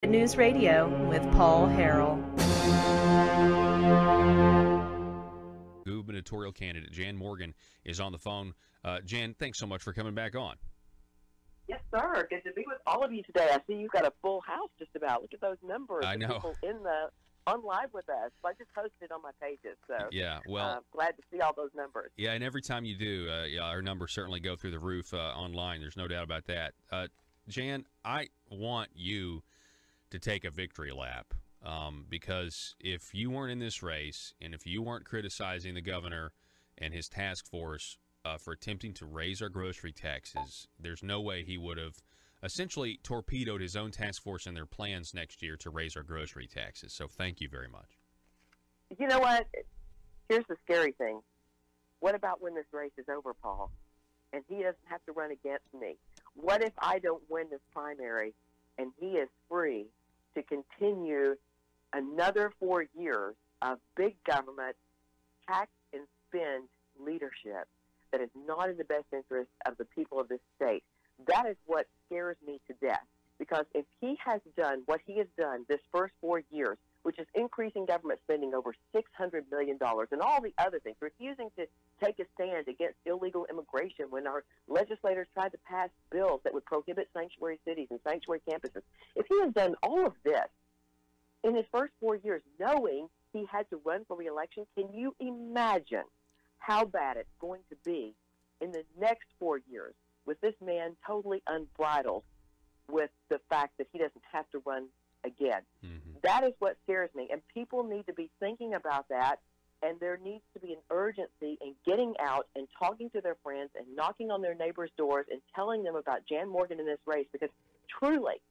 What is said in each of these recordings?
News Radio with Paul Harrell. Gubernatorial candidate Jan Morgan is on the phone. Jan, thanks so much for coming back on. Yes, sir. Good to be with all of you today. I see you've got a full house just about. Look at those numbers. I know. People on live with us. I just posted on my pages. So yeah, well, glad to see all those numbers. Yeah, and every time you do, our numbers certainly go through the roof online. There's no doubt about that. Jan, I want you to take a victory lap because if you weren't in this race and if you weren't criticizing the governor and his task force for attempting to raise our grocery taxes, there's no way he would have essentially torpedoed his own task force and their plans next year to raise our grocery taxes. So thank you very much. You know what? Here's the scary thing. What about when this race is over, Paul, and he doesn't have to run against me? What if I don't win this primary and he is free to continue another 4 years of big government, tax and spend leadership that is not in the best interest of the people of this state? That is what scares me to death. Because if he has done what he has done this first 4 years, which is increasing government spending over $600 million and all the other things, refusing to take a stand against illegal immigration when our legislators tried to pass bills that would prohibit sanctuary cities and sanctuary campuses. If he has done all of this in his first 4 years, knowing he had to run for re-election, can you imagine how bad it's going to be in the next 4 years with this man totally unbridled with the fact that he doesn't have to run again? Mm-hmm. That is what scares me, and people need to be thinking about that, and there needs to be an urgency in getting out and talking to their friends and knocking on their neighbors' doors and telling them about Jan Morgan in this race, because truly,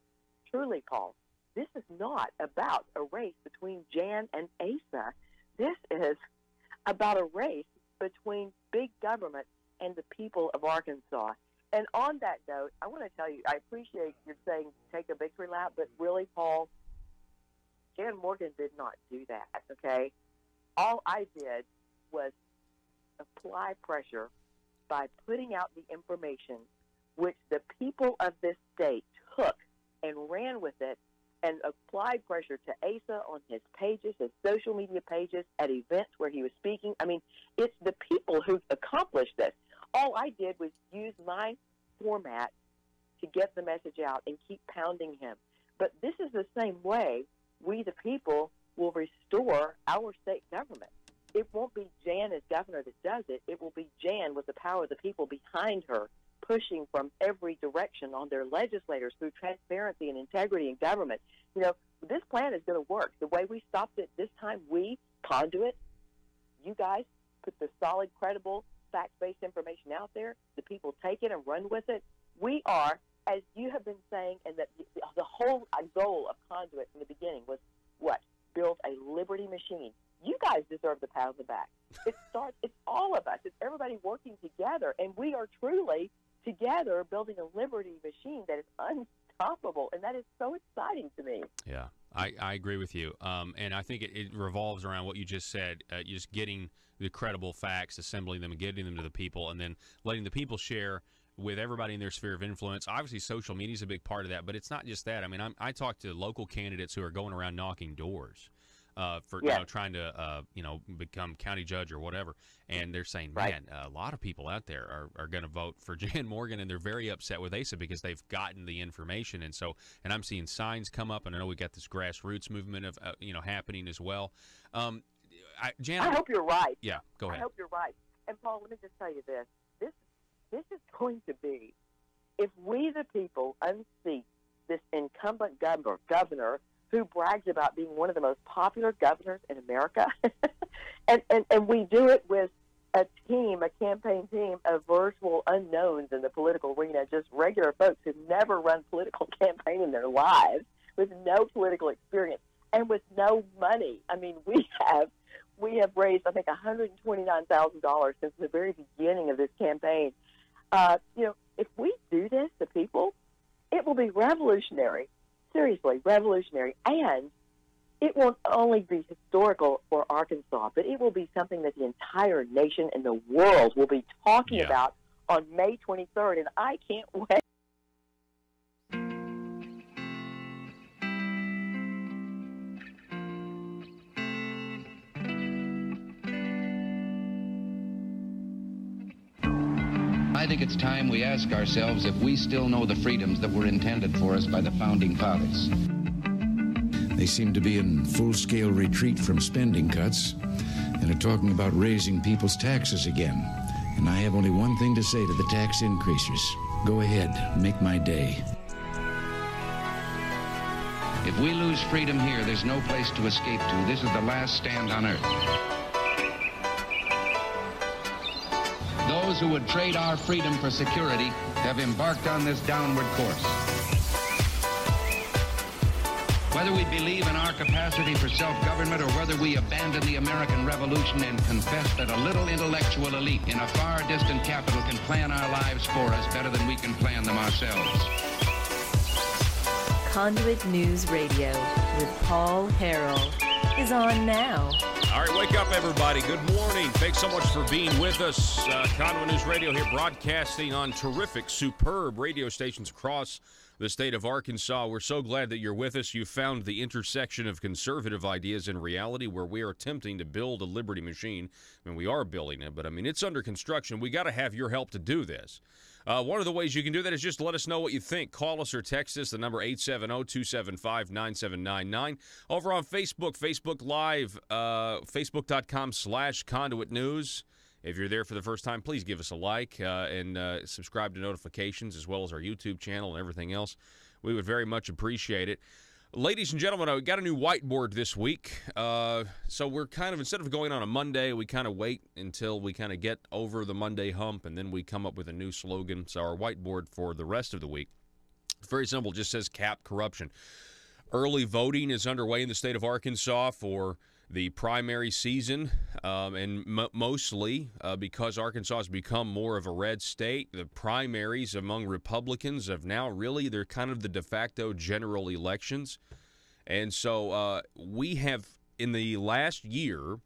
Paul, this is not about a race between Jan and Asa. This is about a race between big government and the people of Arkansas. And on that note, I want to tell you, I appreciate you saying take a victory lap, but really, Paul, Jan Morgan did not do that, okay? All I did was apply pressure by putting out the information which the people of this state took and ran with it and applied pressure to Asa on his pages, his social media pages, at events where he was speaking. I mean, it's the people who accomplished this. All I did was use my format to get the message out and keep pounding him. But this is the same way we, the people, will restore our state government. It won't be Jan as governor that does it. It will be Jan with the power of the people behind her, pushing from every direction on their legislators through transparency and integrity in government. You know, this plan is going to work. The way we stopped it this time, we, Conduit, you guys, put the solid, credible, fact-based information out there. The people take it and run with it. We are, as you have been saying, and that the whole goal of Conduit from the beginning was what? Build a liberty machine. You guys deserve the pat on the back. It's all of us. It's everybody working together, and we are truly together building a liberty machine that is unstoppable, and that is so exciting to me. Yeah, I agree with you. And I think it revolves around what you just said, just getting the credible facts, assembling them and getting them to the people, and then letting the people share with everybody in their sphere of influence. Obviously, social media is a big part of that, but it's not just that. I mean, I talk to local candidates who are going around knocking doors for trying to become county judge or whatever, and they're saying, man, a lot of people out there are going to vote for Jan Morgan, and they're very upset with Asa because they've gotten the information, and I'm seeing signs come up, and I know we got this grassroots movement of happening as well. Jan, I hope you're right. Yeah, go ahead. I hope you're right. And Paul, let me just tell you this. This is going to be, if we the people unseat this incumbent governor who brags about being one of the most popular governors in America, and we do it with a campaign team of virtual unknowns in the political arena, just regular folks who've never run political campaign in their lives, with no political experience and with no money. I mean, we have raised, I think, $129,000 since the very beginning of this campaign. If we do this to people, it will be revolutionary, seriously revolutionary, and it won't only be historical for Arkansas, but it will be something that the entire nation and the world will be talking about on May 23rd, and I can't wait. I think it's time we ask ourselves if we still know the freedoms that were intended for us by the Founding Fathers. They seem to be in full-scale retreat from spending cuts and are talking about raising people's taxes again. And I have only one thing to say to the tax increasers. Go ahead, make my day. If we lose freedom here, there's no place to escape to. This is the last stand on earth. Those who would trade our freedom for security have embarked on this downward course. Whether we believe in our capacity for self-government or whether we abandon the American Revolution and confess that a little intellectual elite in a far distant capital can plan our lives for us better than we can plan them ourselves. Conduit News Radio with Paul Harrell is on now. All right, wake up, everybody. Good morning. Thanks so much for being with us. Conduit News Radio here, broadcasting on terrific, superb radio stations across the state of Arkansas. We're so glad that you're with us. You found the intersection of conservative ideas and reality where we are attempting to build a liberty machine. I mean, we are building it, but I mean, it's under construction. We got to have your help to do this. One of the ways you can do that is just let us know what you think. Call us or text us, the number 870-275-9799. Over on Facebook, Facebook Live, facebook.com/Conduit News. If you're there for the first time, please give us a like and subscribe to notifications as well as our YouTube channel and everything else. We would very much appreciate it. Ladies and gentlemen, we got a new whiteboard this week. So we're kind of, instead of going on a Monday, we kind of wait until we kind of get over the Monday hump, and then we come up with a new slogan. So our whiteboard for the rest of the week, it's very simple, just says cap corruption. Early voting is underway in the state of Arkansas for the primary season, and mostly because Arkansas has become more of a red state, the primaries among Republicans have now really, they're kind of the de facto general elections. And so we have, in the last year,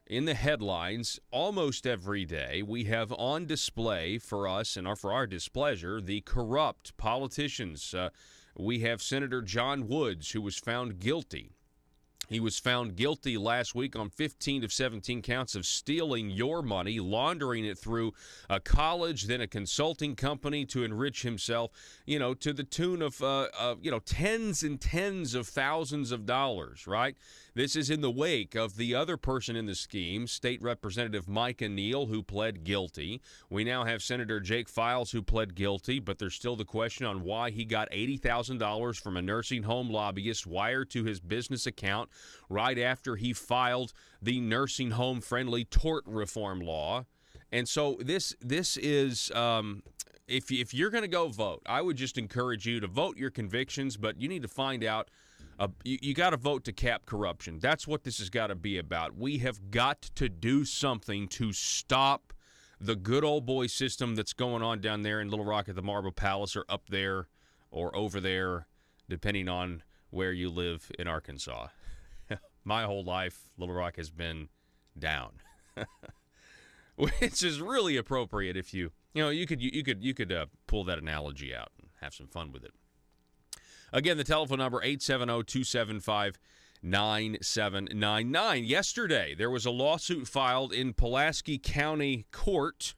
in the headlines, almost every day, we have on display for us and for our displeasure the corrupt politicians. We have Senator John Woods, who was found guilty. He was found guilty last week on 15 of 17 counts of stealing your money, laundering it through a college, then a consulting company to enrich himself, you know, to the tune of, tens and tens of thousands of dollars, right? This is in the wake of the other person in the scheme, State Representative Micah Neal, who pled guilty. We now have Senator Jake Files, who pled guilty, but there's still the question on why he got $80,000 from a nursing home lobbyist wired to his business account right after he filed the nursing home friendly tort reform law. And so this is, if you're going to go vote, I would just encourage you to vote your convictions, but you need to find out. You got to vote to cap corruption. That's what this has got to be about. We have got to do something to stop the good old boy system that's going on down there in Little Rock at the Marble Palace, or up there or over there, depending on where you live in Arkansas. My whole life, Little Rock has been down, which is really appropriate if you could pull that analogy out and have some fun with it. Again, the telephone number, 870-275-9799. Yesterday, there was a lawsuit filed in Pulaski County Court,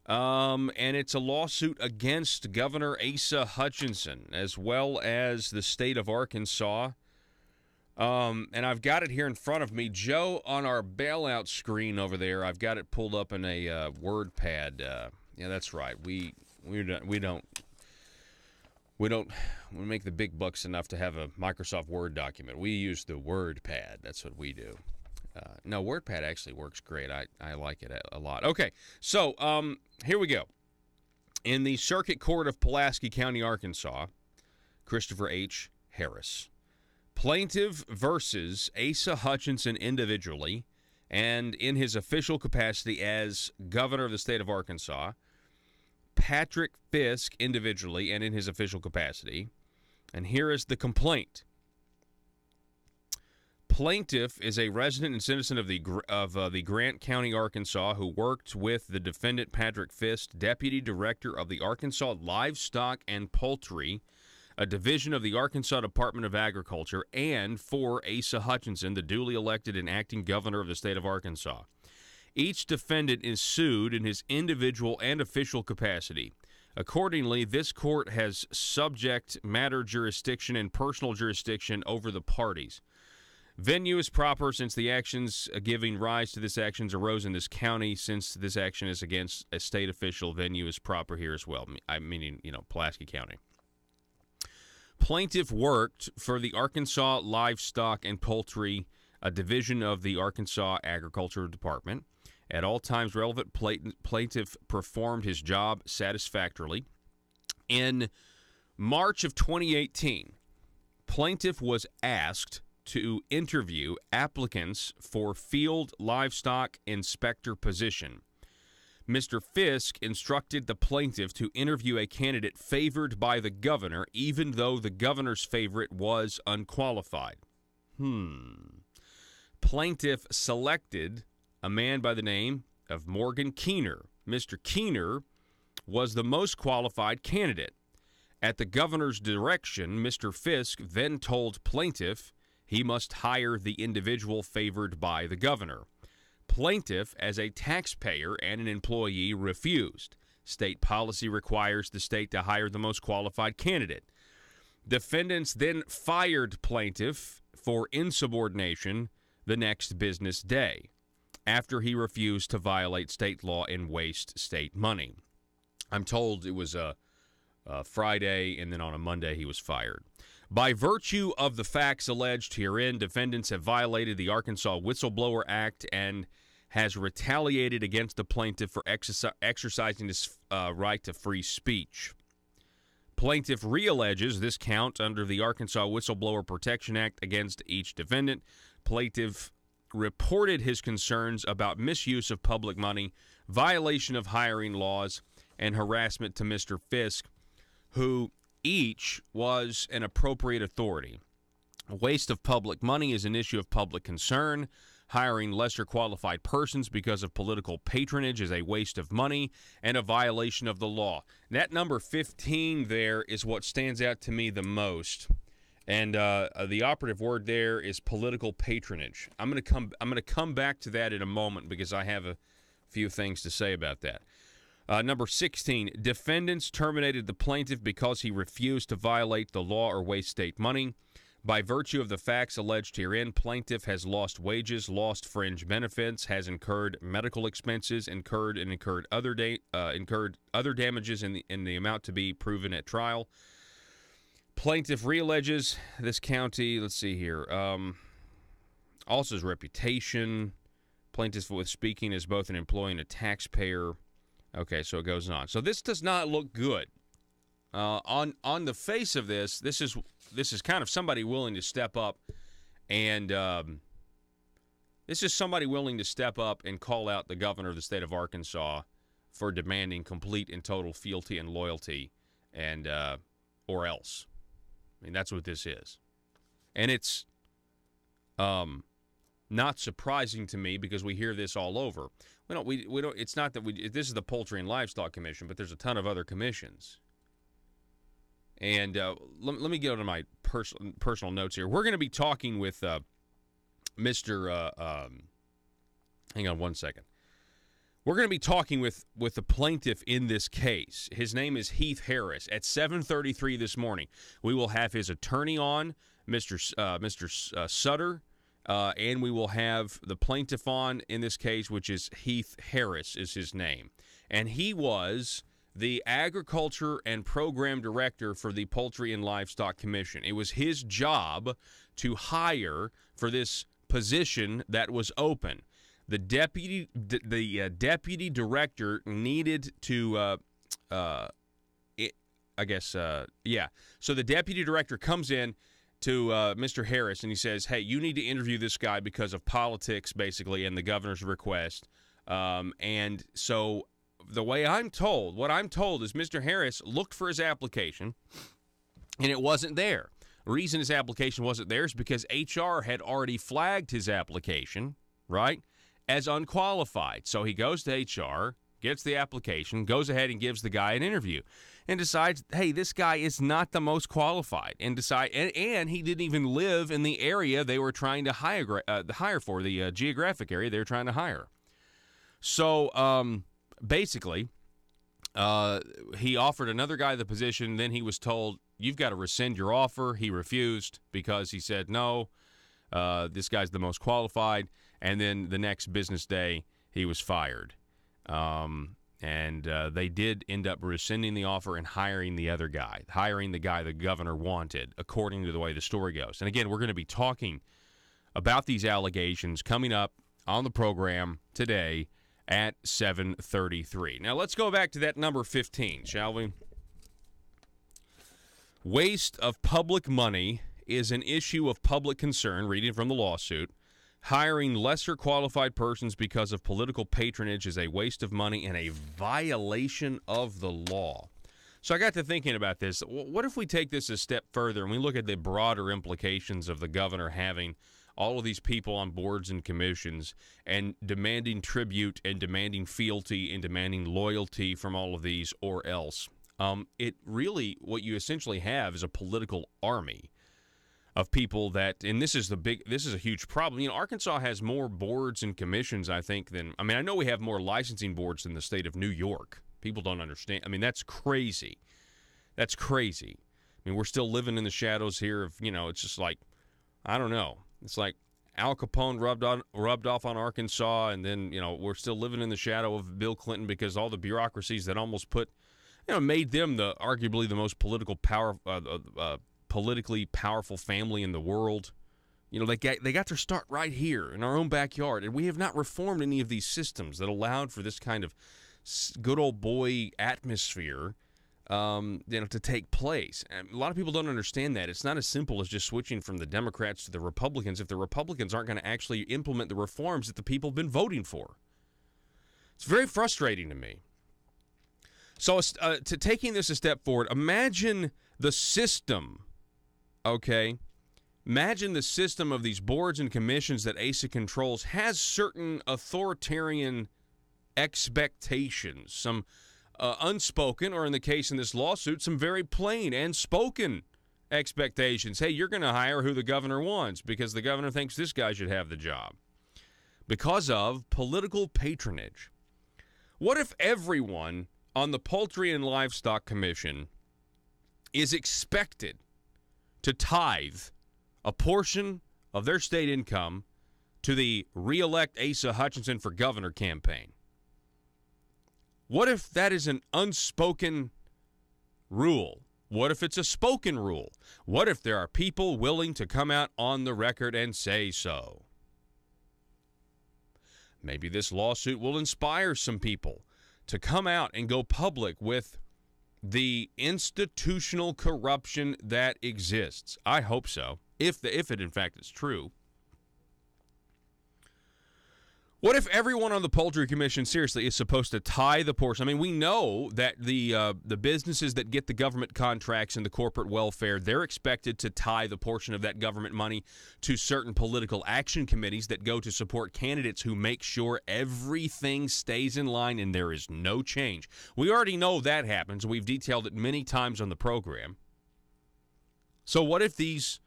and it's a lawsuit against Governor Asa Hutchinson, as well as the state of Arkansas. And I've got it here in front of me. Joe, on our bailout screen over there, I've got it pulled up in a Word pad. Yeah, that's right. We don't make the big bucks enough to have a Microsoft Word document. We use the Word pad. That's what we do. No, WordPad actually works great. I like it a lot. Okay, so here we go. In the Circuit Court of Pulaski County, Arkansas, Christopher H. Harris. Plaintiff versus Asa Hutchinson individually and in his official capacity as governor of the state of Arkansas, Patrick Fisk individually and in his official capacity. And here is the complaint. Plaintiff is a resident and citizen of the Grant County, Arkansas, who worked with the defendant Patrick Fisk, deputy director of the Arkansas Livestock and Poultry, a division of the Arkansas Department of Agriculture, and for Asa Hutchinson, the duly elected and acting governor of the state of Arkansas. Each defendant is sued in his individual and official capacity. Accordingly, this court has subject matter jurisdiction and personal jurisdiction over the parties. Venue is proper since the actions giving rise to this actions arose in this county. Since this action is against a state official, venue is proper here as well. I'm meaning, Pulaski County. Plaintiff worked for the Arkansas Livestock and Poultry, a division of the Arkansas Agriculture Department. At all times relevant, plaintiff performed his job satisfactorily. In March of 2018, plaintiff was asked to interview applicants for field livestock inspector position. Mr. Fisk instructed the plaintiff to interview a candidate favored by the governor, even though the governor's favorite was unqualified. Plaintiff selected a man by the name of Morgan Keener. Mr. Keener was the most qualified candidate. At the governor's direction, Mr. Fisk then told plaintiff he must hire the individual favored by the governor. Plaintiff, as a taxpayer and an employee, refused. State policy requires the state to hire the most qualified candidate. Defendants then fired plaintiff for insubordination the next business day after he refused to violate state law and waste state money. I'm told it was a Friday, and then on a Monday he was fired. By virtue of the facts alleged herein, defendants have violated the Arkansas Whistleblower Act and has retaliated against the plaintiff for exercising his right to free speech. Plaintiff realleges this count under the Arkansas Whistleblower Protection Act against each defendant. Plaintiff reported his concerns about misuse of public money, violation of hiring laws, and harassment to Mr. Fisk, who each was an appropriate authority. A waste of public money is an issue of public concern. Hiring lesser qualified persons because of political patronage is a waste of money and a violation of the law. That number 15 there is what stands out to me the most. And the operative word there is political patronage. I'm going to come back to that in a moment because I have a few things to say about that. Number 16, defendants terminated the plaintiff because he refused to violate the law or waste state money. By virtue of the facts alleged herein, plaintiff has lost wages, lost fringe benefits, has incurred medical expenses, incurred other damages in the amount to be proven at trial. Plaintiff realleges this county, let's see here, also his reputation. Plaintiff with speaking as both an employee and a taxpayer. Okay, so it goes on. So this does not look good. On the face of this is kind of somebody willing to step up, and this is somebody willing to step up and call out the governor of the state of Arkansas for demanding complete and total fealty and loyalty, and or else. I mean, that's what this is, and it's not surprising to me because we hear this all over. We don't. It's not that this is the Poultry and Livestock Commission, but there's a ton of other commissions. And let me get to my personal notes here. We're going to be talking with Mr. Hang on one second. We're going to be talking with the plaintiff in this case. His name is Heath Harris. At 7:33 this morning, we will have his attorney on, Mr. Sutter. And we will have the plaintiff on in this case, which is Heath Harris is his name. And he was the Agriculture and Program Director for the Poultry and Livestock Commission. It was his job to hire for this position that was open. The deputy director needed to, So the deputy director comes in to Mr. Harris, and he says, hey, you need to interview this guy because of politics, basically, and the governor's request. And so what I'm told is Mr. Harris looked for his application, and it wasn't there. The reason his application wasn't there is because HR had already flagged his application, right, as unqualified. So he goes to HR, gets the application, goes ahead and gives the guy an interview, and decides, hey, this guy is not the most qualified, and he didn't even live in the area they were trying to hire for, the geographic area they were trying to hire. So basically, he offered another guy the position. Then he was told, you've got to rescind your offer. He refused because he said, no, this guy's the most qualified. And then the next business day, he was fired. And they did end up rescinding the offer and hiring the other guy, hiring the guy the governor wanted, according to the way the story goes. And again, we're going to be talking about these allegations coming up on the program today at 7:33. Now, let's go back to that number 15, shall we? Waste of public money is an issue of public concern, reading from the lawsuit. Hiring lesser qualified persons because of political patronage is a waste of money and a violation of the law. So I got to thinking about this. What if we take this a step further and we look at the broader implications of the governor having all of these people on boards and commissions and demanding tribute and demanding fealty and demanding loyalty from all of these, or else? It really, what you essentially have is a political army of people that, and this is a huge problem. You know, Arkansas has more boards and commissions, I think, I know we have more licensing boards than the state of New York. People don't understand. I mean, that's crazy. That's crazy. I mean, we're still living in the shadows here of, it's just like, I don't know. It's like Al Capone rubbed off on Arkansas, and then, we're still living in the shadow of Bill Clinton because all the bureaucracies that almost made them arguably the most politically powerful family in the world. They got their start right here in our own backyard, and we have not reformed any of these systems that allowed for this kind of good old boy atmosphere to take place. And a lot of people don't understand that. It's not as simple as just switching from the Democrats to the Republicans if the Republicans aren't going to actually implement the reforms that the people have been voting for. It's very frustrating to me. So to taking this a step forward, imagine the system. Okay, imagine the system of these boards and commissions that ASA controls has certain authoritarian expectations, some unspoken, or in the case in this lawsuit, some very plain and spoken expectations. Hey, you're going to hire who the governor wants because the governor thinks this guy should have the job because of political patronage. What if everyone on the Poultry and Livestock Commission is expected to tithe a portion of their state income to the re-elect Asa Hutchinson for governor campaign? What if that is an unspoken rule? What if it's a spoken rule? What if there are people willing to come out on the record and say so? Maybe this lawsuit will inspire some people to come out and go public with the institutional corruption that exists. I hope so, if it in fact is true. What if everyone on the Poultry Commission seriously is supposed to tie the portion? I mean, we know that the businesses that get the government contracts and the corporate welfare, they're expected to tie the portion of that government money to certain political action committees that go to support candidates who make sure everything stays in line and there is no change. We already know that happens. We've detailed it many times on the program. So what if these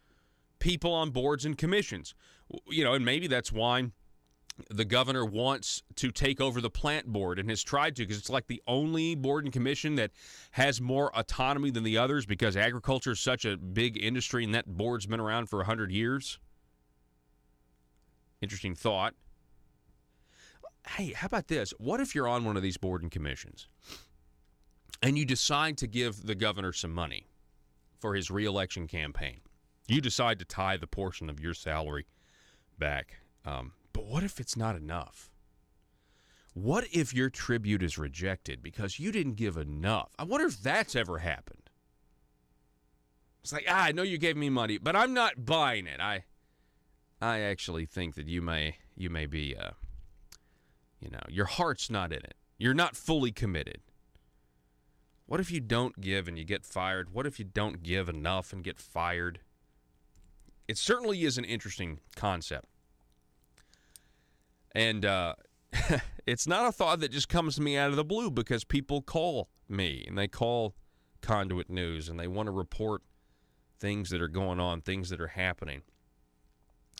people on boards and commissions, and maybe that's why the governor wants to take over the plant board and has tried to, because it's like the only board and commission that has more autonomy than the others because agriculture is such a big industry and that board's been around for 100 years. Interesting thought. Hey, how about this? What if you're on one of these board and commissions and you decide to give the governor some money for his re-election campaign? You decide to tie the portion of your salary back. But what if it's not enough? What if your tribute is rejected because you didn't give enough? I wonder if that's ever happened. It's like, I know you gave me money, but I'm not buying it. I actually think that you may be, your heart's not in it. You're not fully committed. What if you don't give and you get fired? What if you don't give enough and get fired? It certainly is an interesting concept. And it's not a thought that just comes to me out of the blue because people call me and they call Conduit News and they want to report things that are going on, things that are happening.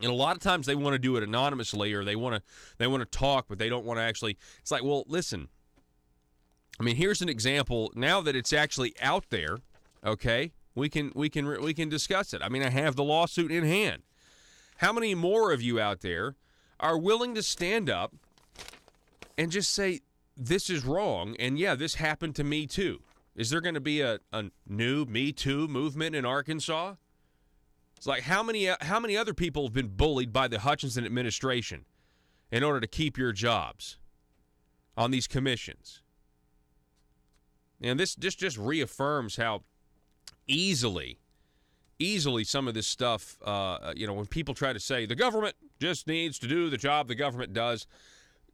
And a lot of times they want to do it anonymously, or they want to talk, but they don't want to actually. It's like, well, listen. I mean, here's an example. Now that it's actually out there, okay, we can discuss it. I mean, I have the lawsuit in hand. How many more of you out there are willing to stand up and just say, this is wrong, and yeah, this happened to me too? Is there going to be a new Me Too movement in Arkansas? It's like, how many other people have been bullied by the Hutchinson administration in order to keep your jobs on these commissions? And this just reaffirms how easily some of this stuff, when people try to say the government just needs to do the job the government does.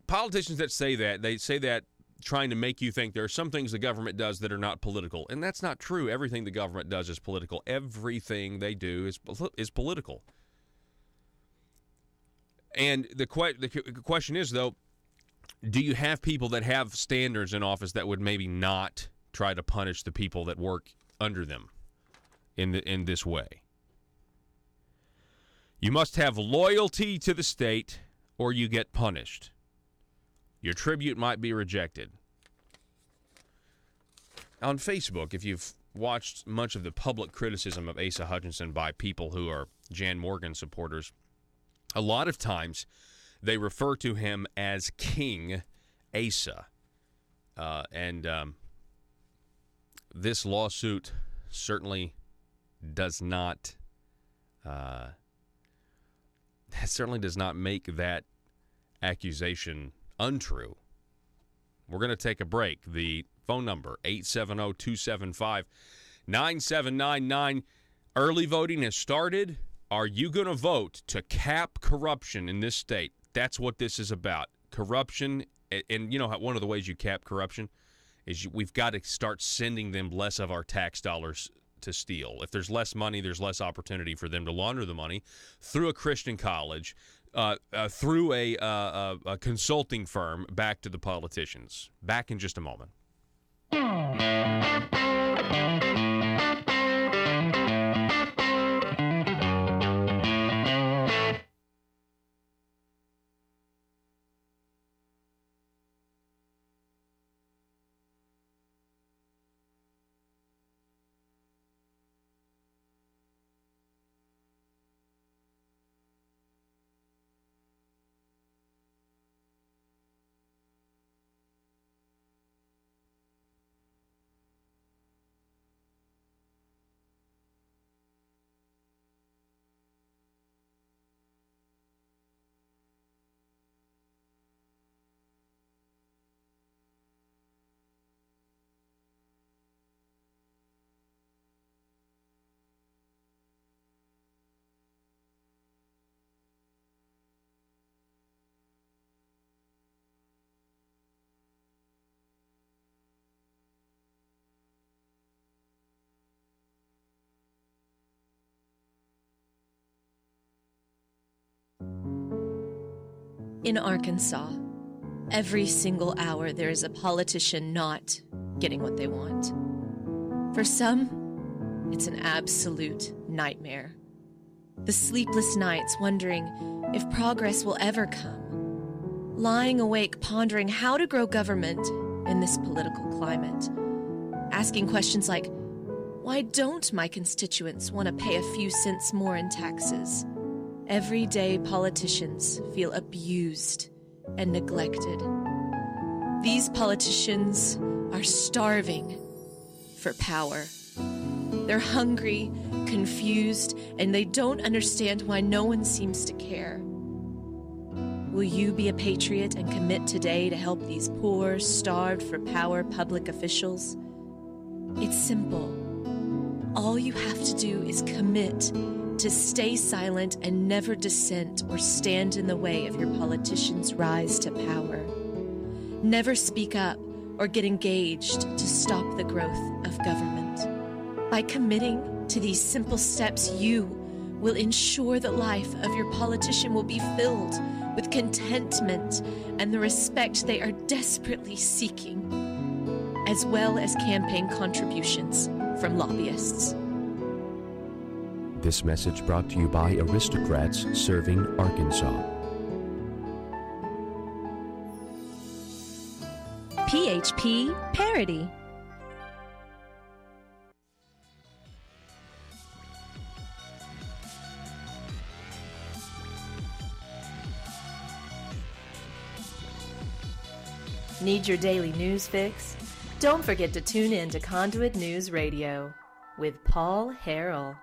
Politicians that say that, they say that trying to make you think there are some things the government does that are not political. And that's not true. Everything the government does is political. Everything they do is political. And the question is, though, do you have people that have standards in office that would maybe not try to punish the people that work under them in this way? You must have loyalty to the state or you get punished. Your tribute might be rejected. On Facebook, if you've watched much of the public criticism of Asa Hutchinson by people who are Jan Morgan supporters, a lot of times they refer to him as King Asa. This lawsuit certainly does not make that accusation untrue. We're going to take a break. The phone number, 870-275-9799. Early voting has started. Are you going to vote to cap corruption in this state? That's what this is about. Corruption, and you know how one of the ways you cap corruption is we've got to start sending them less of our tax dollars to steal. If there's less money, there's less opportunity for them to launder the money through a Christian college, through a consulting firm, back to the politicians. Back in just a moment. In Arkansas, every single hour there is a politician not getting what they want. For some, it's an absolute nightmare. The sleepless nights wondering if progress will ever come. Lying awake pondering how to grow government in this political climate. Asking questions like, why don't my constituents want to pay a few cents more in taxes? Everyday politicians feel abused and neglected. These politicians are starving for power. They're hungry, confused, and they don't understand why no one seems to care. Will you be a patriot and commit today to help these poor, starved for power public officials? It's simple. All you have to do is commit to stay silent and never dissent or stand in the way of your politicians' rise to power. Never speak up or get engaged to stop the growth of government. By committing to these simple steps, you will ensure the life of your politician will be filled with contentment and the respect they are desperately seeking, as well as campaign contributions from lobbyists. This message brought to you by Aristocrats Serving Arkansas. PHP Parody. Need your daily news fix? Don't forget to tune in to Conduit News Radio with Paul Harrell.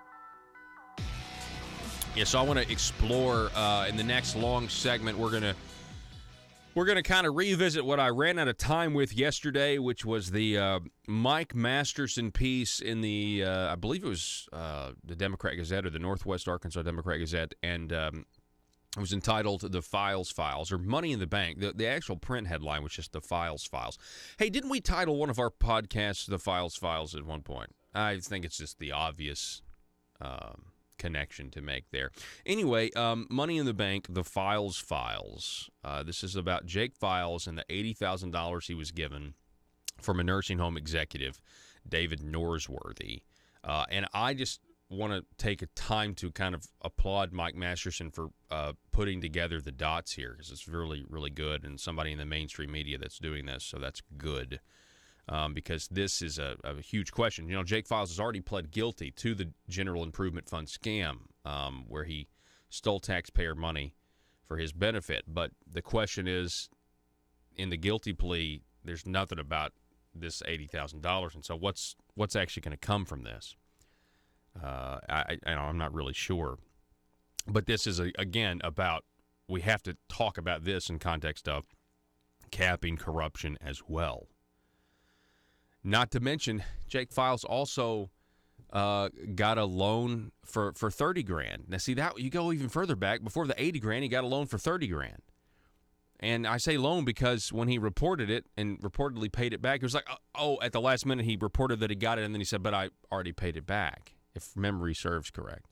Yeah, so I want to explore in the next long segment. We're gonna kind of revisit what I ran out of time with yesterday, which was the Mike Masterson piece in the I believe it was the Democrat Gazette or the Northwest Arkansas Democrat Gazette, and it was entitled "The Files or Money in the Bank." The actual print headline was just "The Files." Hey, didn't we title one of our podcasts "The Files" at one point? I think it's just the obvious connection to make there. Anyway, Money in the Bank, The Files. This is about Jake Files and the $80,000 he was given from a nursing home executive, David Norsworthy. And I just want to take a time to kind of applaud Mike Masterson for putting together the dots here, because it's really, really good, and somebody in the mainstream media that's doing this, so that's good. Because this is a huge question. You know, Jake Files has already pled guilty to the General Improvement Fund scam, where he stole taxpayer money for his benefit. But the question is, in the guilty plea, there's nothing about this $80,000, and so what's actually going to come from this? I'm not really sure. But this is, again, about, we have to talk about this in context of capping corruption as well. Not to mention, Jake Files also got a loan for $30,000. Now, see, that you go even further back. Before the $80,000, he got a loan for $30,000. And I say loan because when he reported it and reportedly paid it back, it was like, at the last minute he reported that he got it, and then he said, but I already paid it back, if memory serves correct.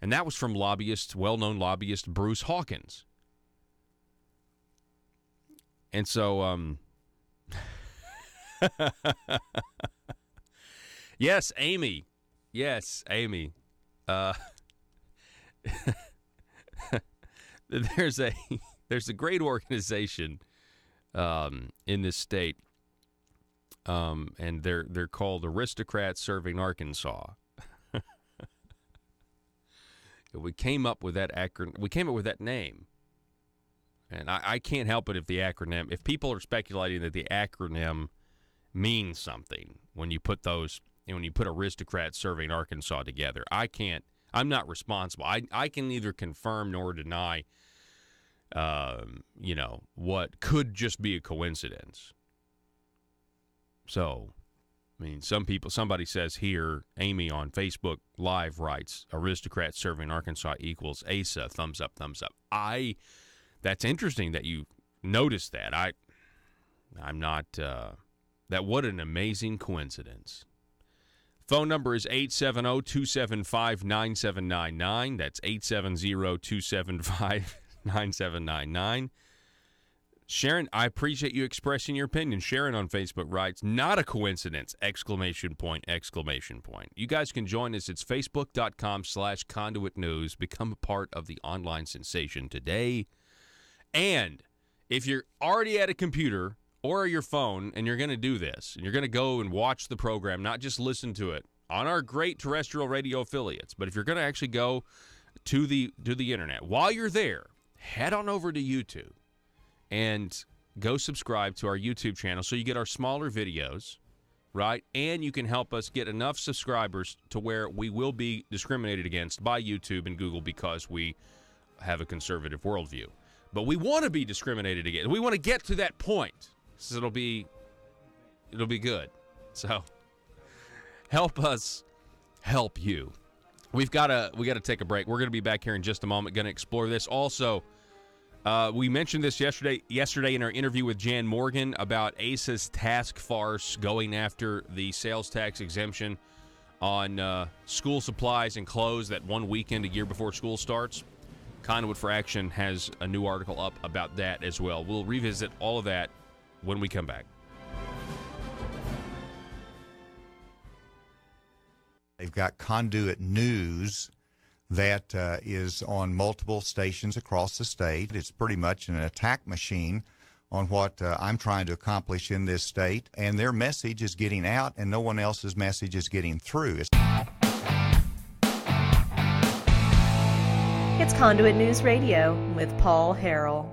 And that was from well-known lobbyist Bruce Hawkins. And so, Yes, Amy. There's a great organization in this state, and they're called Aristocrats Serving Arkansas. We came up with that acronym. We came up with that name, and I can't help it if if people are speculating that the acronym means something when you put Aristocrats Serving Arkansas together. I'm not responsible. I can neither confirm nor deny what could just be a coincidence. So, I mean, somebody says here, Amy on Facebook Live writes, Aristocrats Serving Arkansas equals ASA, thumbs up. That's interesting that you noticed that. I'm not, what an amazing coincidence. Phone number is 870-275-9799. That's 870-275-9799. Sharon, I appreciate you expressing your opinion. Sharon on Facebook writes, not a coincidence, ! You guys can join us. It's facebook.com/Conduit News. Become a part of the online sensation today. And if you're already at a computer or your phone and you're going to do this, and you're going to go and watch the program, not just listen to it on our great terrestrial radio affiliates, but if you're going to actually go to the internet, while you're there, head on over to YouTube and go subscribe to our YouTube channel so you get our smaller videos, right? And you can help us get enough subscribers to where we will be discriminated against by YouTube and Google because we have a conservative worldview. But we want to be discriminated against. We want to get to that point. So it'll be good. So help us help you. We got to take a break. We're going to be back here in just a moment. Going to explore this. Also, we mentioned this yesterday in our interview with Jan Morgan about ASA's task force going after the sales tax exemption on school supplies and clothes that one weekend a year before school starts. Conduit for Action has a new article up about that as well. We'll revisit all of that when we come back. They've got Conduit News that is on multiple stations across the state. It's pretty much an attack machine on what I'm trying to accomplish in this state, and their message is getting out, and no one else's message is getting through. It's Conduit News Radio with Paul Harrell.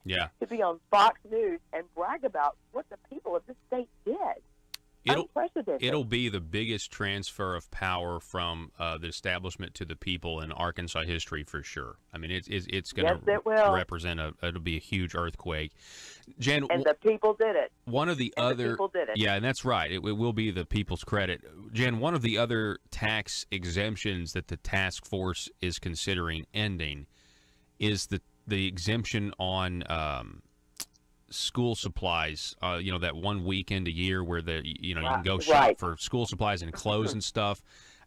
Yeah. To be on Fox News and brag about what the people of this state did. Unprecedented. It'll be the biggest transfer of power from the establishment to the people in Arkansas history for sure. I mean, it's going to represent it'll be a huge earthquake. Jan, and the people did it. One of the people did it. Yeah, and that's right. It will be the people's credit. Jan, one of the other tax exemptions that the task force is considering ending is the exemption on school supplies, that 1 weekend a year where you can go shop for school supplies and clothes and stuff.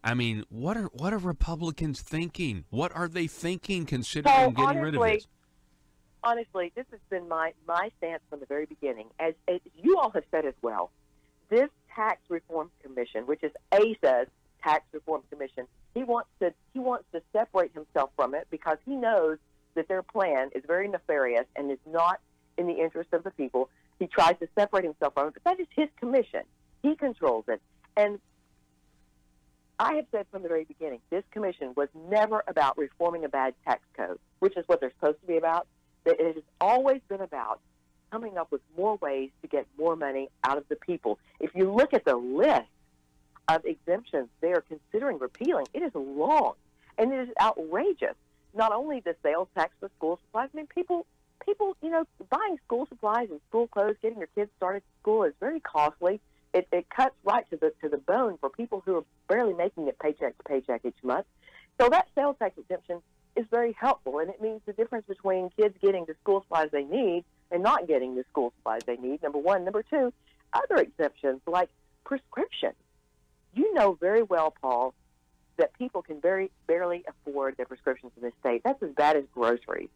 I mean, what are Republicans thinking? What are they thinking considering getting rid of this? Honestly, this has been my stance from the very beginning. As you all have said as well, this Tax Reform Commission, which is ASA's Tax Reform Commission, he wants to separate himself from it because he knows that their plan is very nefarious and is not in the interest of the people. He tries to separate himself from it, but that is his commission. He controls it. And I have said from the very beginning, this commission was never about reforming a bad tax code, which is what they're supposed to be about. That it has always been about coming up with more ways to get more money out of the people. If you look at the list of exemptions they are considering repealing, it is long, and it is outrageous. Not only the sales tax for school supplies, I mean, people, buying school supplies and school clothes, getting your kids started at school is very costly. It cuts right to the bone for people who are barely making it paycheck to paycheck each month. So that sales tax exemption is very helpful, and it means the difference between kids getting the school supplies they need and not getting the school supplies they need, number one. Number two, other exemptions like prescriptions. You know very well, Paul, that people can very barely afford their prescriptions in this state. That's as bad as groceries.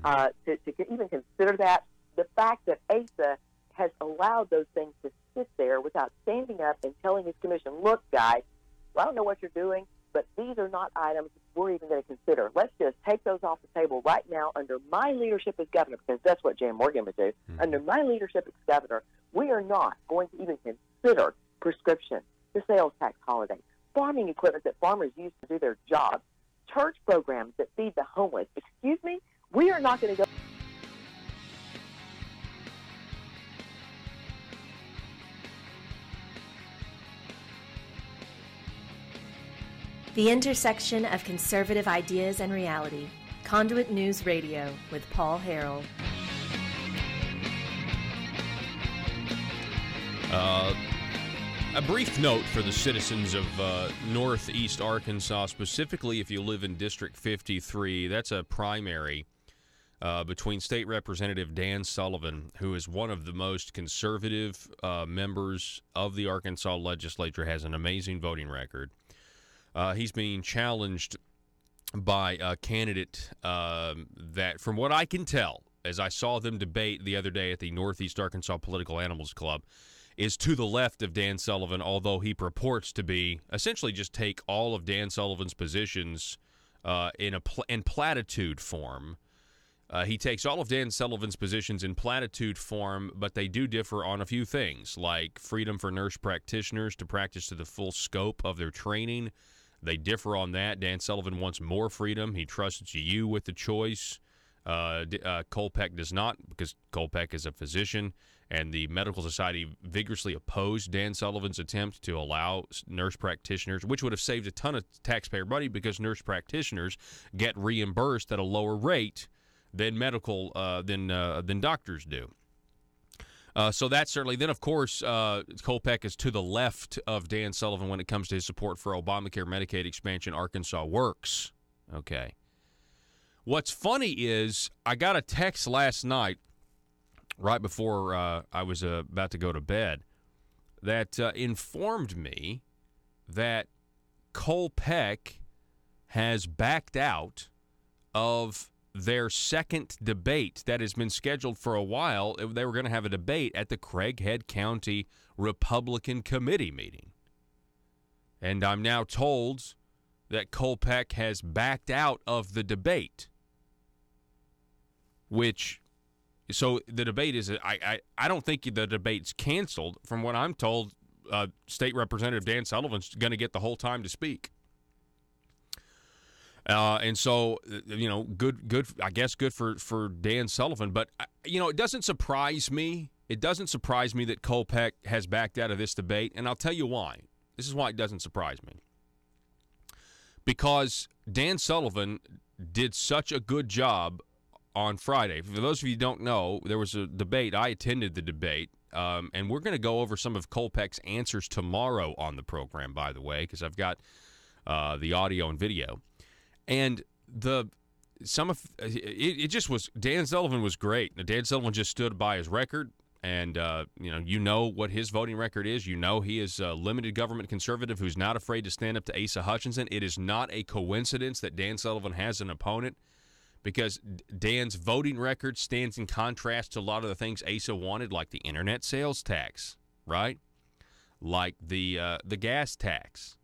To even consider that, the fact that ASA has allowed those things to sit there without standing up and telling his commission, look, guys, I don't know what you're doing, but these are not items we're even going to consider. Let's just take those off the table right now under my leadership as governor, because that's what Jan Morgan would do. Under my leadership as governor, we are not going to even consider prescription, the sales tax holiday, farming equipment that farmers use to do their jobs, church programs that feed the homeless. Excuse me? We are not going to go. The intersection of conservative ideas and reality. Conduit News Radio with Paul Harrell. A brief note for the citizens of Northeast Arkansas, specifically if you live in District 53. That's a primary between State Representative Dan Sullivan, who is one of the most conservative members of the Arkansas legislature, has an amazing voting record. He's being challenged by a candidate that, from what I can tell, as I saw them debate the other day at the Northeast Arkansas Political Animals Club, is to the left of Dan Sullivan, although he purports to be essentially just take all of Dan Sullivan's positions in platitude form. He takes all of Dan Sullivan's positions in platitude form, but they do differ on a few things, like freedom for nurse practitioners to practice to the full scope of their training. They differ on that. Dan Sullivan wants more freedom. He trusts you with the choice. Colpeck does not, because Colpeck is a physician, and the Medical Society vigorously opposed Dan Sullivan's attempt to allow nurse practitioners, which would have saved a ton of taxpayer money because nurse practitioners get reimbursed at a lower rate than than doctors do. So that's certainly. Then, of course, Colpeck is to the left of Dan Sullivan when it comes to his support for Obamacare Medicaid expansion. Arkansas works. Okay. What's funny is I got a text last night, right before I was about to go to bed, that informed me that Colpeck has backed out of their second debate that has been scheduled for a while. They were going to have a debate at the Craighead County Republican Committee meeting. And I'm now told that Kolpeck has backed out of the debate. So the debate is, I don't think the debate's canceled. From what I'm told, State Representative Dan Sullivan's going to get the whole time to speak. And so, good. I guess good for Dan Sullivan. But it doesn't surprise me. It doesn't surprise me that Kolpeck has backed out of this debate, and I'll tell you why. This is why it doesn't surprise me. Because Dan Sullivan did such a good job on Friday. For those of you who don't know, there was a debate. I attended the debate, and we're going to go over some of Kolpeck's answers tomorrow on the program, by the way, because I've got the audio and video. And it just was, Dan Sullivan was great. Dan Sullivan just stood by his record, and what his voting record is. He is a limited government conservative who's not afraid to stand up to Asa Hutchinson. It is not a coincidence that Dan Sullivan has an opponent, because Dan's voting record stands in contrast to a lot of the things Asa wanted, like the internet sales tax, right? Like the gas tax,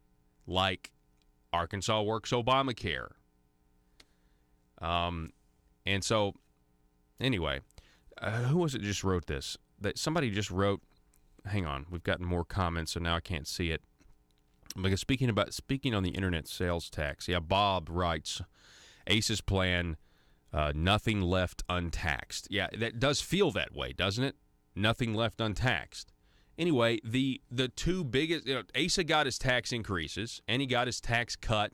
like Arkansas Works Obamacare. And so, anyway, who was it just wrote this? That somebody just wrote, hang on, we've gotten more comments, so now I can't see it. Because speaking on the internet sales tax, Bob writes, Asa's plan, nothing left untaxed. Yeah, that does feel that way, doesn't it? Nothing left untaxed. Anyway, the two biggest, Asa got his tax increases, and he got his tax cut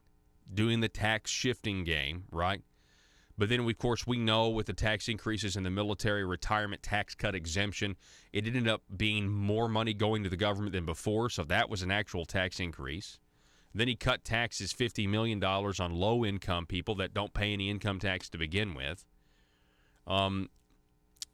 doing the tax shifting game, right? But then, of course, we know with the tax increases in the military retirement tax cut exemption, it ended up being more money going to the government than before, so that was an actual tax increase. Then he cut taxes $50 million on low-income people that don't pay any income tax to begin with.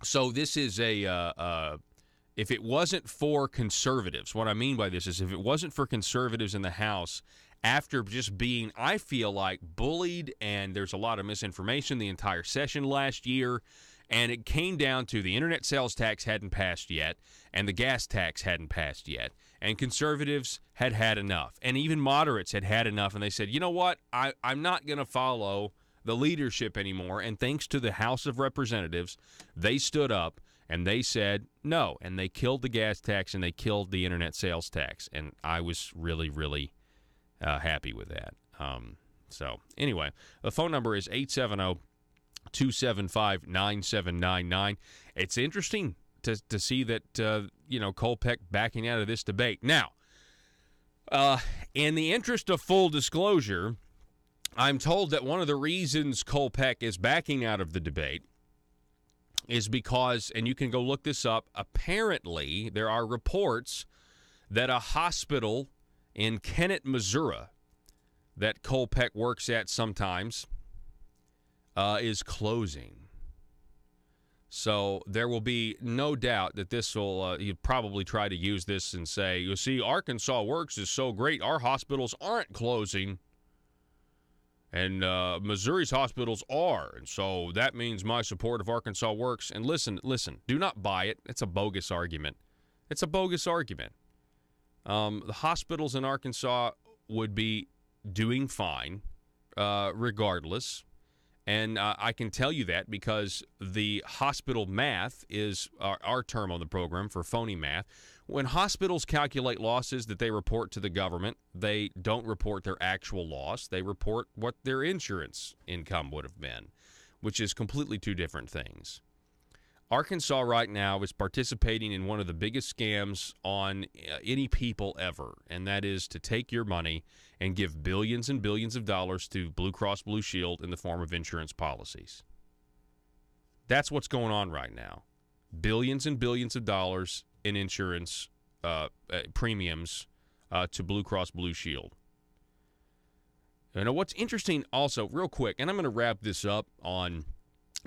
So this is if it wasn't for conservatives, what I mean by this is if it wasn't for conservatives in the House, after just being, I feel like, bullied, and there's a lot of misinformation the entire session last year, and it came down to the internet sales tax hadn't passed yet, and the gas tax hadn't passed yet, and conservatives had had enough, and even moderates had had enough, and they said, you know what, I'm not going to follow the leadership anymore, and thanks to the House of Representatives, they stood up, and they said no, and they killed the gas tax, and they killed the internet sales tax, and I was really, really happy with that. So anyway, the phone number is 870-275-9799. It's interesting to see that, Kolpeck backing out of this debate. Now, in the interest of full disclosure, I'm told that one of the reasons Kolpeck is backing out of the debate is because, and you can go look this up, apparently there are reports that a hospital in Kennett, Missouri, that Kolpeck works at sometimes, is closing. So there will be no doubt that this will, you'd probably try to use this and say, you see, Arkansas Works is so great, our hospitals aren't closing, and Missouri's hospitals are, and so that means my support of Arkansas Works. And listen, do not buy it. It's a bogus argument. It's a bogus argument. The hospitals in Arkansas would be doing fine regardless. And I can tell you that because the hospital math is our term on the program for phony math. When hospitals calculate losses that they report to the government, they don't report their actual loss. They report what their insurance income would have been, which is completely two different things. Arkansas right now is participating in one of the biggest scams on any people ever, and that is to take your money and give billions and billions of dollars to Blue Cross Blue Shield in the form of insurance policies. That's what's going on right now. Billions and billions of dollars in insurance premiums to Blue Cross Blue Shield. You know, what's interesting also, real quick, and I'm going to wrap this up on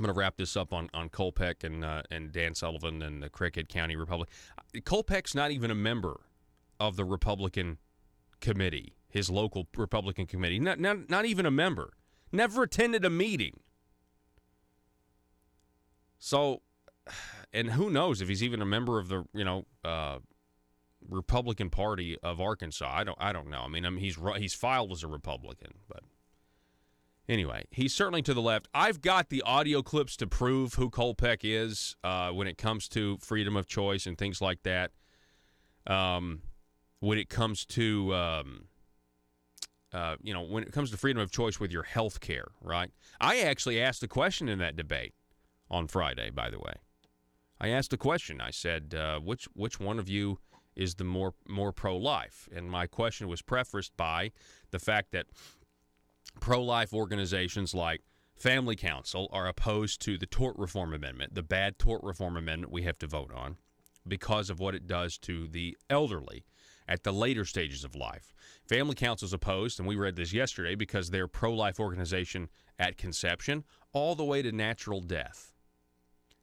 Kolpeck and Dan Sullivan and the Craighead County Republic. Kolpeck's not even a member of the Republican committee, his local Republican committee. Not even a member. Never attended a meeting. So, and who knows if he's even a member of the Republican Party of Arkansas. I don't know. I mean he's filed as a Republican, but anyway, he's certainly to the left. I've got the audio clips to prove who Kolpeck is when it comes to freedom of choice and things like that. When it comes to when it comes to freedom of choice with your health care, right? I actually asked a question in that debate on Friday, by the way. I asked a question. I said, which one of you is the more pro-life? And my question was prefaced by the fact that pro-life organizations like Family Council are opposed to the tort reform amendment, the bad tort reform amendment we have to vote on, because of what it does to the elderly at the later stages of life. Family Council is opposed, and we read this yesterday, because they're pro-life organization at conception all the way to natural death.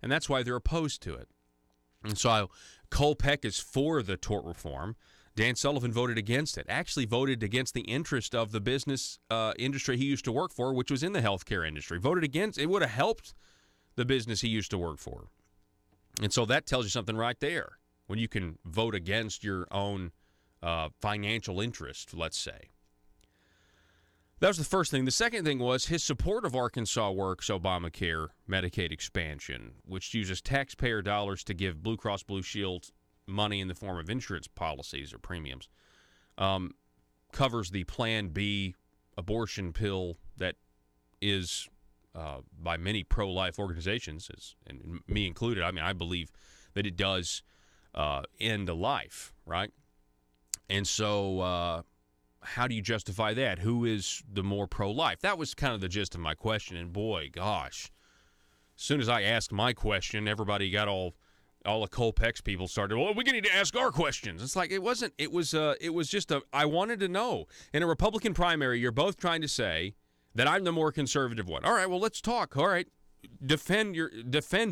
And that's why they're opposed to it. And so Kolpeck is for the tort reform. Dan Sullivan voted against it, actually voted against the interest of the business industry he used to work for, which was in the healthcare industry. Voted against. It would have helped the business he used to work for. And so that tells you something right there, when you can vote against your own financial interest, let's say. That was the first thing. The second thing was his support of Arkansas Works Obamacare Medicaid expansion, which uses taxpayer dollars to give Blue Cross Blue Shield money in the form of insurance policies or premiums, covers the Plan B abortion pill that is, by many pro-life organizations, and me included, I mean, I believe that it does end a life, right? And so how do you justify that? Who is the more pro-life? That was kind of the gist of my question, and boy, gosh, as soon as I asked my question, everybody got all of Kolpeck's people started, well, we need to ask our questions. It's like, it was just I wanted to know. In a Republican primary, you're both trying to say that I'm the more conservative one. All right, well, let's talk. All right, defend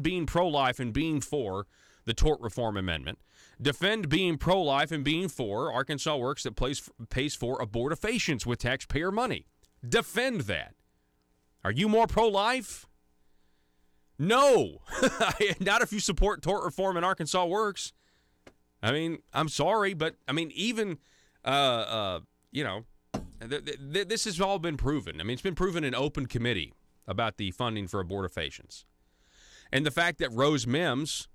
being pro-life and being for the tort reform amendment. Defend being pro-life and being for Arkansas Works that pays for abortifacients with taxpayer money. Defend that. Are you more pro-life? No. Not if you support tort reform in Arkansas Works. I mean, I'm sorry, but, I mean, even, this has all been proven. I mean, it's been proven in open committee about the funding for abortifacients. And the fact that Rose Mims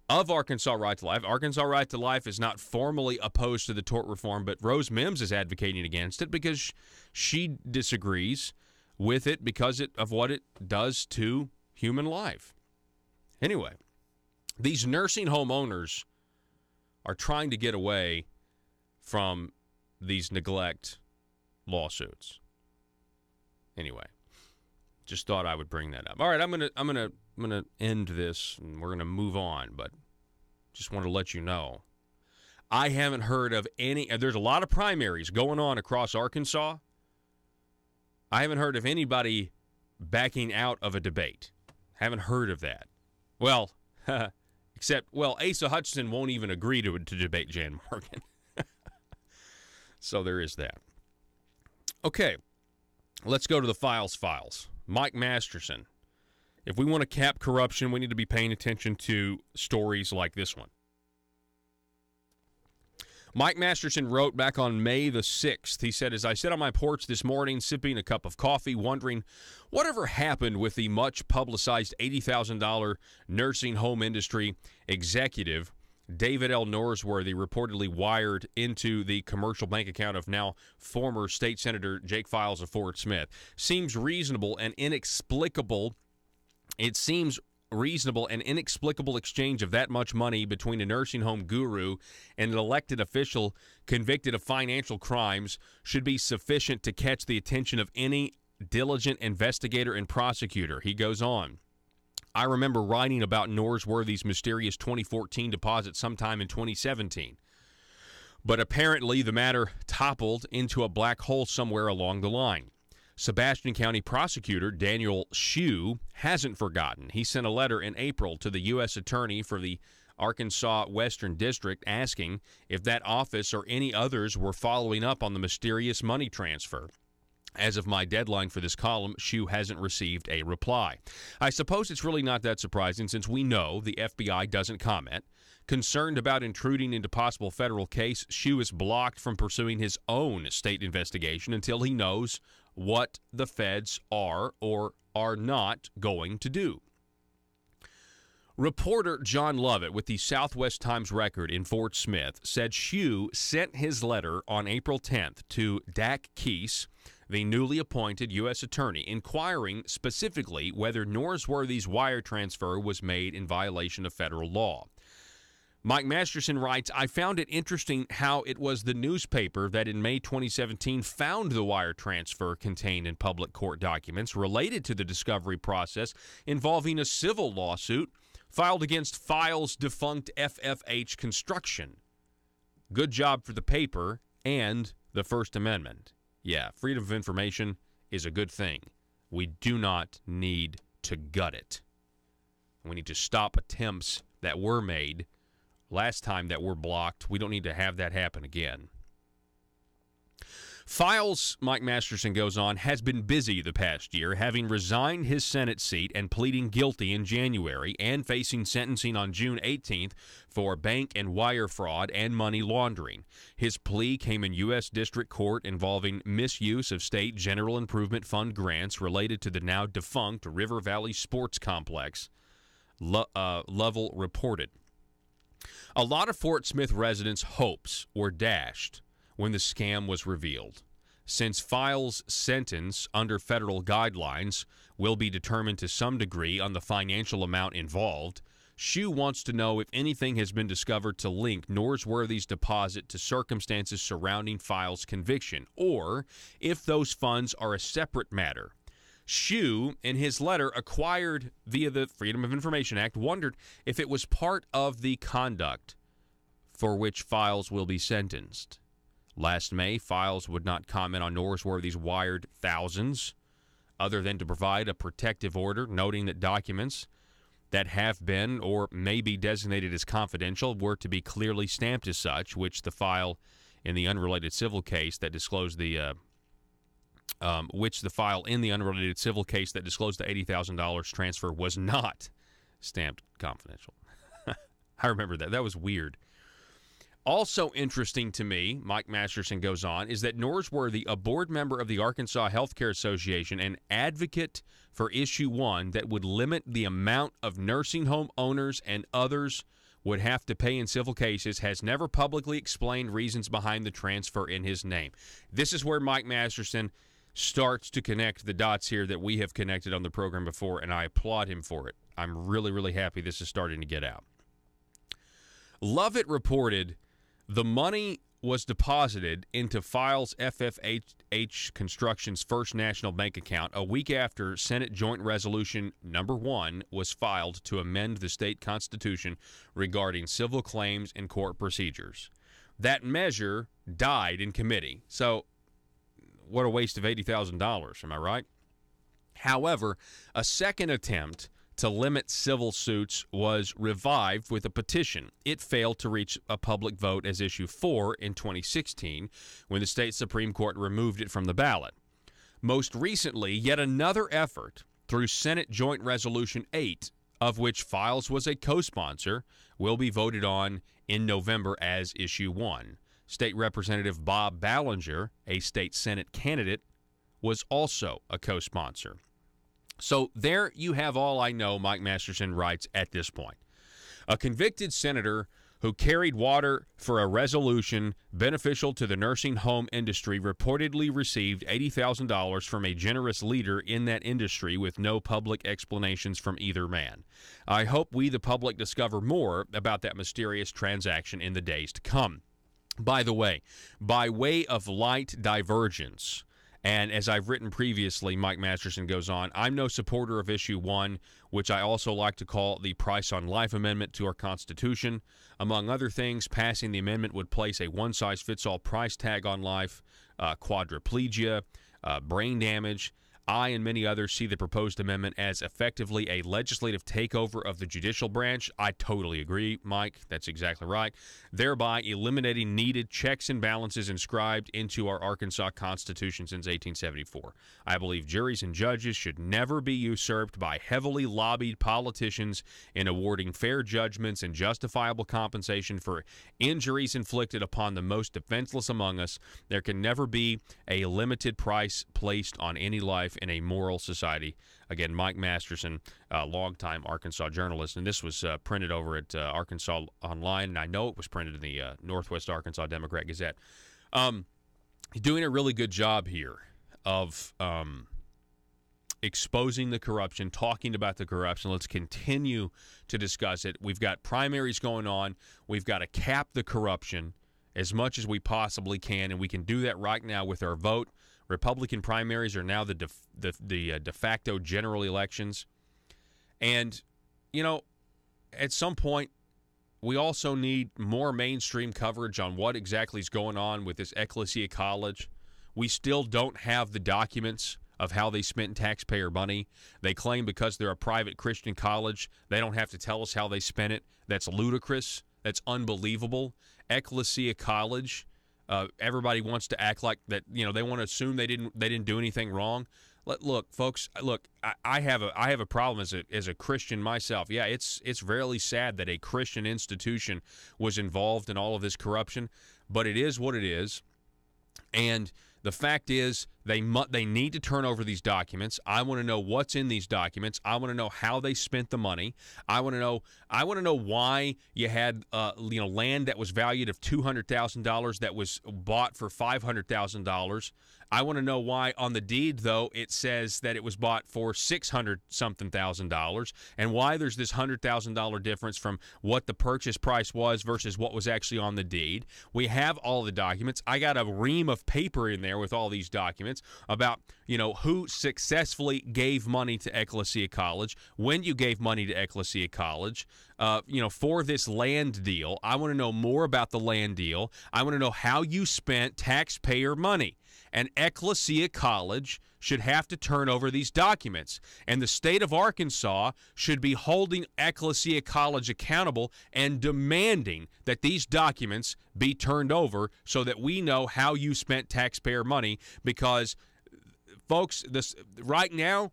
of Arkansas Right to Life is not formally opposed to the tort reform, but Rose Mims is advocating against it because she disagrees with it because of what it does to human life. Anyway, these nursing home owners are trying to get away from these neglect lawsuits. Anyway, just thought I would bring that up. All right, I'm gonna end this and we're gonna move on, but just want to let you know I haven't heard of any. There's a lot of primaries going on across Arkansas. I haven't heard of anybody backing out of a debate. Haven't heard of that. Well, except Asa Hutchinson won't even agree to debate Jan Morgan. So there is that. Okay, let's go to the files. Mike Masterson. If we want to cap corruption, we need to be paying attention to stories like this one. Mike Masterson wrote back on May the 6th. He said, as I sat on my porch this morning, sipping a cup of coffee, wondering whatever happened with the much-publicized $80,000 nursing home industry executive, David L. Norsworthy, reportedly wired into the commercial bank account of now former State Senator Jake Files of Fort Smith. Seems reasonable and inexplicable. It seems reasonable and inexplicable exchange of that much money between a nursing home guru and an elected official convicted of financial crimes should be sufficient to catch the attention of any diligent investigator and prosecutor. He goes on. I remember writing about Norsworthy's mysterious 2014 deposit sometime in 2017. But apparently the matter toppled into a black hole somewhere along the line. Sebastian County prosecutor Daniel Shue hasn't forgotten. He sent a letter in April to the U.S. Attorney for the Arkansas Western District asking if that office or any others were following up on the mysterious money transfer. As of my deadline for this column, Shue hasn't received a reply. I suppose it's really not that surprising since we know the FBI doesn't comment. Concerned about intruding into possible federal case, Hsu is blocked from pursuing his own state investigation until he knows what the feds are or are not going to do. Reporter John Lovett with the Southwest Times Record in Fort Smith said Hsu sent his letter on April 10th to Dak Keese, the newly appointed U.S. attorney, inquiring specifically whether Norsworthy's wire transfer was made in violation of federal law. Mike Masterson writes, I found it interesting how it was the newspaper that in May 2017 found the wire transfer contained in public court documents related to the discovery process involving a civil lawsuit filed against Files' defunct FFH Construction. Good job for the paper and the First Amendment. Yeah, freedom of information is a good thing. We do not need to gut it. We need to stop attempts that were made last time that were blocked. We don't need to have that happen again. Files, Mike Masterson goes on, has been busy the past year, having resigned his Senate seat and pleading guilty in January and facing sentencing on June 18th for bank and wire fraud and money laundering. His plea came in U.S. District Court involving misuse of state general improvement fund grants related to the now defunct River Valley Sports Complex, Lovell reported. A lot of Fort Smith residents' hopes were dashed when the scam was revealed. Since Files' sentence under federal guidelines will be determined to some degree on the financial amount involved, Hsu wants to know if anything has been discovered to link Norsworthy's deposit to circumstances surrounding Files' conviction, or if those funds are a separate matter. Hsu, in his letter acquired via the Freedom of Information Act, wondered if it was part of the conduct for which Files will be sentenced. Last May, Files would not comment on Norsworthy's wired thousands, other than to provide a protective order noting that documents that have been or may be designated as confidential were to be clearly stamped as such, which the file in the unrelated civil case that disclosed the $80,000 transfer was not stamped confidential. I remember that. That was weird. Also interesting to me, Mike Masterson goes on, is that Norsworthy, a board member of the Arkansas Healthcare Association and advocate for Issue 1 that would limit the amount of nursing home owners and others would have to pay in civil cases, has never publicly explained reasons behind the transfer in his name. This is where Mike Masterson starts to connect the dots here that we have connected on the program before, and I applaud him for it. I'm really, really happy this is starting to get out. Lovett reported the money was deposited into Files FFH Construction's First National Bank account a week after Senate Joint Resolution Number 1 was filed to amend the state constitution regarding civil claims and court procedures. That measure died in committee. So what a waste of $80,000, am I right? However, a second attempt to limit civil suits was revived with a petition. It failed to reach a public vote as Issue 4 in 2016 when the state Supreme Court removed it from the ballot. Most recently, yet another effort through Senate Joint Resolution 8, of which Files was a co-sponsor, will be voted on in November as Issue 1. State Representative Bob Ballinger, a state Senate candidate, was also a co-sponsor. So there you have all I know, Mike Masterson writes at this point. A convicted senator who carried water for a resolution beneficial to the nursing home industry reportedly received $80,000 from a generous leader in that industry with no public explanations from either man. I hope we, the public, discover more about that mysterious transaction in the days to come. By the way, by way of light divergence, and as I've written previously, Mike Masterson goes on, I'm no supporter of Issue 1, which I also like to call the Price on Life Amendment to our Constitution. Among other things, passing the amendment would place a one-size-fits-all price tag on life, quadriplegia, brain damage. I and many others see the proposed amendment as effectively a legislative takeover of the judicial branch. I totally agree, Mike. That's exactly right. Thereby eliminating needed checks and balances inscribed into our Arkansas Constitution since 1874. I believe juries and judges should never be usurped by heavily lobbied politicians in awarding fair judgments and justifiable compensation for injuries inflicted upon the most defenseless among us. There can never be a limited price placed on any life in a moral society. Again, Mike Masterson, longtime Arkansas journalist, and this was printed over at Arkansas Online, and I know it was printed in the Northwest Arkansas Democrat Gazette. Doing a really good job here of exposing the corruption, talking about the corruption. Let's continue to discuss it. We've got primaries going on. We've got to cap the corruption as much as we possibly can, and we can do that right now with our vote. Republican primaries are now the de facto general elections. And, you know, at some point, we also need more mainstream coverage on what exactly is going on with this Ecclesia College. We still don't have the documents of how they spent taxpayer money. They claim because they're a private Christian college, they don't have to tell us how they spent it. That's ludicrous. That's unbelievable. Ecclesia College, everybody wants to act like that. You know, they want to assume they didn't do anything wrong. Look, folks. Look, I have a problem as a Christian myself. Yeah, it's really sad that a Christian institution was involved in all of this corruption, but it is what it is. And the fact is, they need to turn over these documents. I want to know what's in these documents. I want to know how they spent the money. I want to know why you had land that was valued of $200,000 that was bought for $500,000. I want to know why on the deed, though, it says that it was bought for $600-something thousand, and why there's this $100,000 difference from what the purchase price was versus what was actually on the deed. We have all the documents. I got a ream of paper in there with all these documents about, who successfully gave money to Ecclesia College, when you gave money to Ecclesia College, for this land deal. I want to know more about the land deal. I want to know how you spent taxpayer money. And Ecclesia College should have to turn over these documents. And the state of Arkansas should be holding Ecclesia College accountable and demanding that these documents be turned over so that we know how you spent taxpayer money. Because, folks, right now,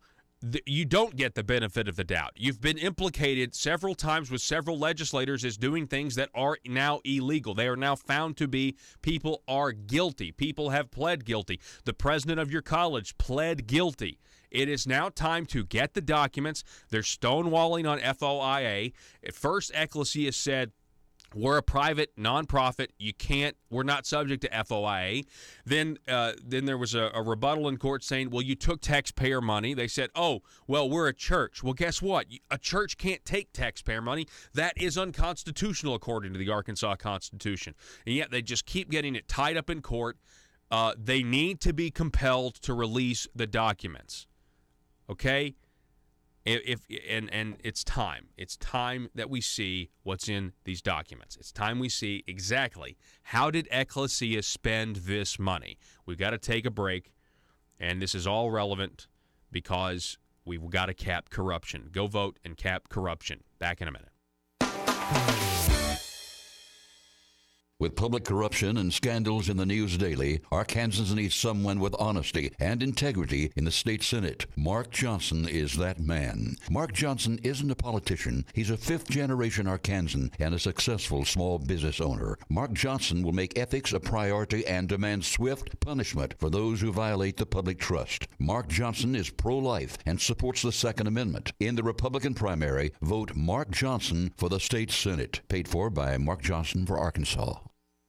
you don't get the benefit of the doubt. You've been implicated several times with several legislators as doing things that are now illegal. They are now found to be, people are guilty. People have pled guilty. The president of your college pled guilty. It is now time to get the documents. They're stonewalling on FOIA. At first, Ecclesia said, we're a private nonprofit. We're not subject to FOIA. Then there was a rebuttal in court saying, well, you took taxpayer money. They said, oh, well, we're a church. Well, guess what? A church can't take taxpayer money. That is unconstitutional according to the Arkansas Constitution. And yet they just keep getting it tied up in court. They need to be compelled to release the documents. Okay? And it's time. It's time that we see what's in these documents. It's time we see exactly how did Ecclesia spend this money. We've got to take a break, and this is all relevant because we've got to cap corruption. Go vote and cap corruption. Back in a minute. With public corruption and scandals in the news daily, Arkansans need someone with honesty and integrity in the state Senate. Mark Johnson is that man. Mark Johnson isn't a politician. He's a fifth-generation Arkansan and a successful small business owner. Mark Johnson will make ethics a priority and demand swift punishment for those who violate the public trust. Mark Johnson is pro-life and supports the Second Amendment. In the Republican primary, vote Mark Johnson for the state Senate. Paid for by Mark Johnson for Arkansas.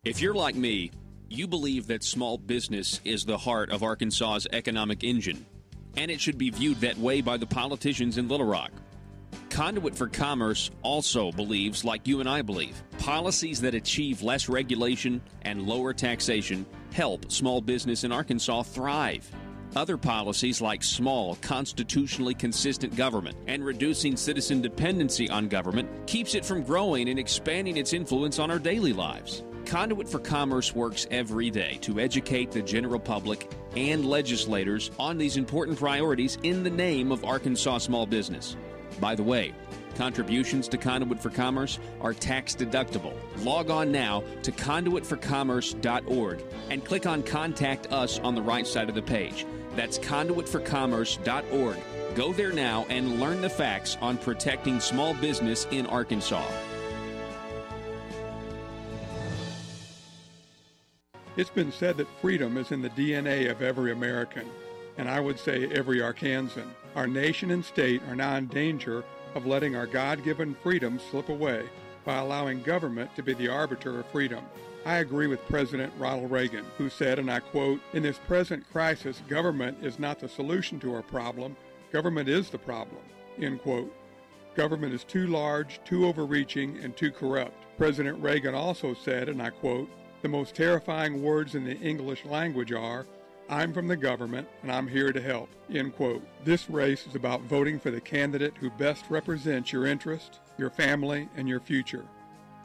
If you're like me, you believe that small business is the heart of Arkansas's economic engine, and it should be viewed that way by the politicians in Little Rock. Conduit for Commerce also believes, like you and I believe, policies that achieve less regulation and lower taxation help small business in Arkansas thrive. Other policies like small, constitutionally consistent government and reducing citizen dependency on government keeps it from growing and expanding its influence on our daily lives. Conduit for Commerce works every day to educate the general public and legislators on these important priorities in the name of Arkansas small business. By the way, contributions to Conduit for Commerce are tax deductible. Log on now to conduitforcommerce.org and click on Contact Us on the right side of the page. That's conduitforcommerce.org. Go there now and learn the facts on protecting small business in Arkansas. It's been said that freedom is in the DNA of every American, and I would say every Arkansan. Our nation and state are now in danger of letting our God-given freedom slip away by allowing government to be the arbiter of freedom. I agree with President Ronald Reagan, who said, and I quote, "In this present crisis, government is not the solution to our problem. Government is the problem," end quote. Government is too large, too overreaching, and too corrupt. President Reagan also said, and I quote, "The most terrifying words in the English language are, 'I'm from the government and I'm here to help,'" end quote. This race is about voting for the candidate who best represents your interest, your family, and your future.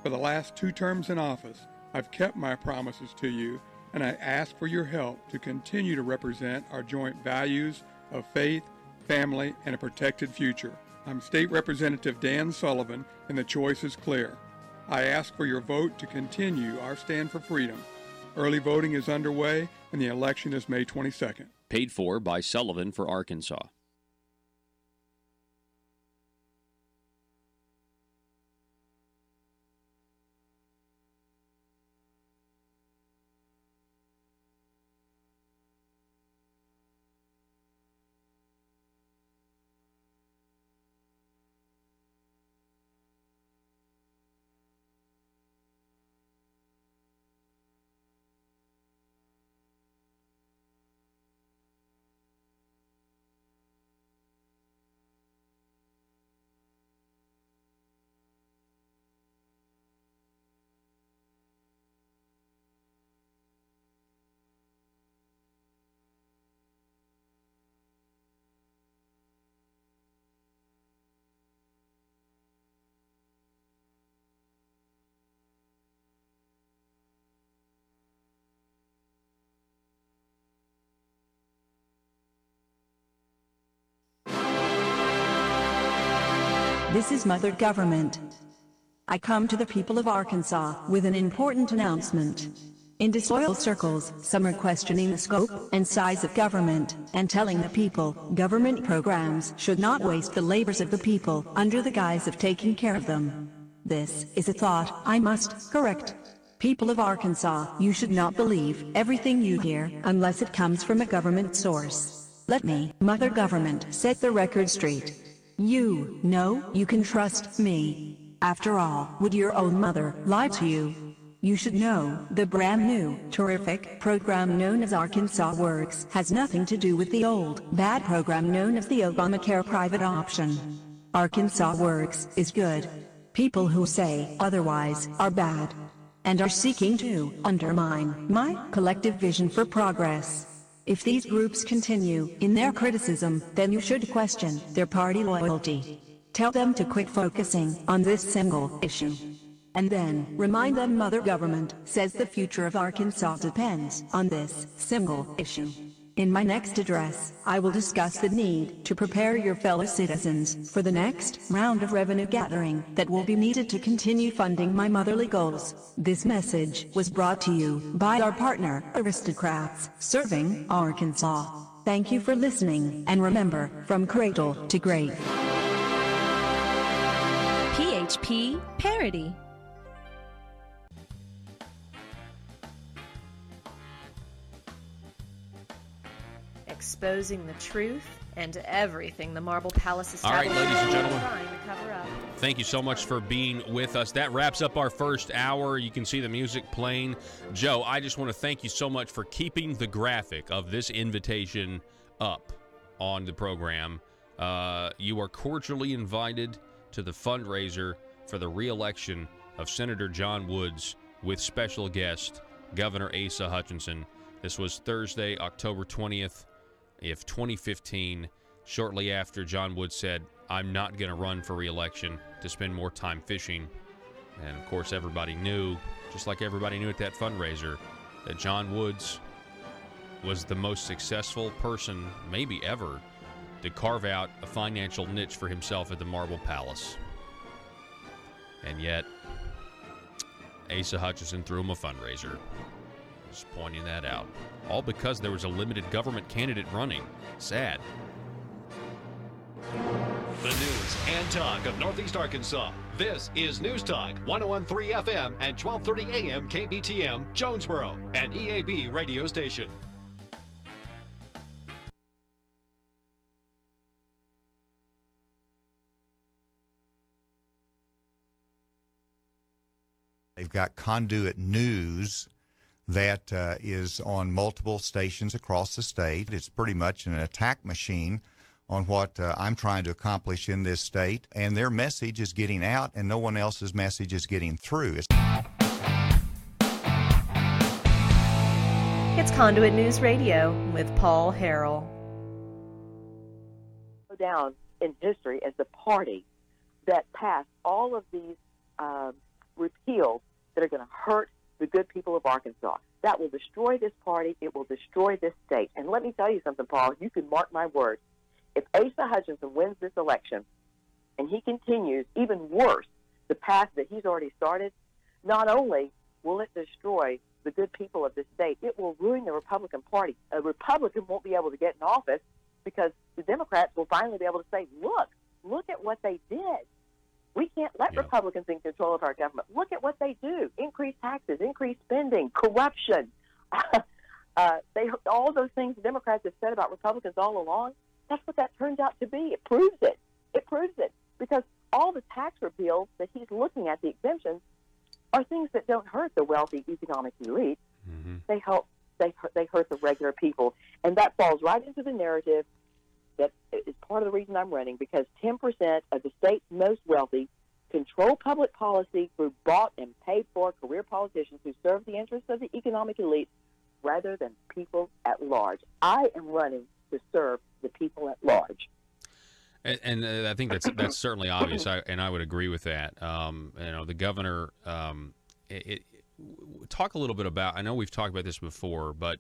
For the last 2 terms in office, I've kept my promises to you, and I ask for your help to continue to represent our joint values of faith, family, and a protected future. I'm State Representative Dan Sullivan, and the choice is clear. I ask for your vote to continue our stand for freedom. Early voting is underway, and the election is May 22nd. Paid for by Sullivan for Arkansas. This is Mother Government. I come to the people of Arkansas with an important announcement. In disloyal circles, some are questioning the scope and size of government and telling the people government programs should not waste the labors of the people under the guise of taking care of them. This is a thought I must correct. People of Arkansas, you should not believe everything you hear unless it comes from a government source. Let me, Mother Government, set the record straight. You know you can trust me. After all, would your own mother lie to you? You should know the brand new, terrific program known as Arkansas Works has nothing to do with the old, bad program known as the Obamacare private option. Arkansas Works is good. People who say otherwise are bad and are seeking to undermine my collective vision for progress. If these groups continue in their criticism, then you should question their party loyalty. Tell them to quit focusing on this single issue. And then remind them Mother Government says the future of Arkansas depends on this single issue. In my next address, I will discuss the need to prepare your fellow citizens for the next round of revenue gathering that will be needed to continue funding my motherly goals. This message was brought to you by our partner, Aristocrats, serving Arkansas. Thank you for listening, and remember, from cradle to grave. PHP Parody. Exposing the truth and everything the Marble Palace establishment All right, ladies and gentlemen, trying to cover up. Thank you so much for being with us. That wraps up our first hour. You can see the music playing. Joe, I just want to thank you so much for keeping the graphic of this invitation up on the program. You are cordially invited to the fundraiser for the re-election of Senator John Woods with special guest Governor Asa Hutchinson. This was Thursday, October 20th. Of 2015, shortly after John Woods said, "I'm not going to run for re-election to spend more time fishing." And of course, everybody knew just like everybody knew at that fundraiser, that John Woods was the most successful person, maybe ever, to carve out a financial niche for himself at the Marble Palace. And yet, Asa Hutchinson threw him a fundraiser. Just pointing that out. All because there was a limited government candidate running. Sad. The news and talk of Northeast Arkansas. This is News Talk 101.3 FM and 12:30 AM KBTM, Jonesboro, an EAB radio station. They've got Conduit News that is on multiple stations across the state. It's pretty much an attack machine on what I'm trying to accomplish in this state, and their message is getting out, and no one else's message is getting through. It's Conduit News Radio with Paul Harrell. Go down in history as the party that passed all of these repeals that are going to hurt the good people of Arkansas. That will destroy this party. It will destroy this state. And let me tell you something, Paul. You can mark my words. If Asa Hutchinson wins this election and he continues even worse the path that he's already started, not only will it destroy the good people of this state, it will ruin the Republican Party. A Republican won't be able to get in office because the Democrats will finally be able to say, look at what they did. We can't let Republicans in control of our government. Look at what they do. Increase taxes, increase spending, corruption. All those things the Democrats have said about Republicans all along, that's what that turns out to be. It proves it. It proves it. Because all the tax repeals that he's looking at, the exemptions, are things that don't hurt the wealthy economic elite. Mm-hmm. They hurt the regular people. And that falls right into the narrative that is part of the reason I'm running, because 10% of the state's most wealthy control public policy through bought and paid for career politicians who serve the interests of the economic elite rather than people at large. I am running to serve the people at large. And I think that's certainly obvious, and I would agree with that. The governor, talk a little bit about, I know we've talked about this before, but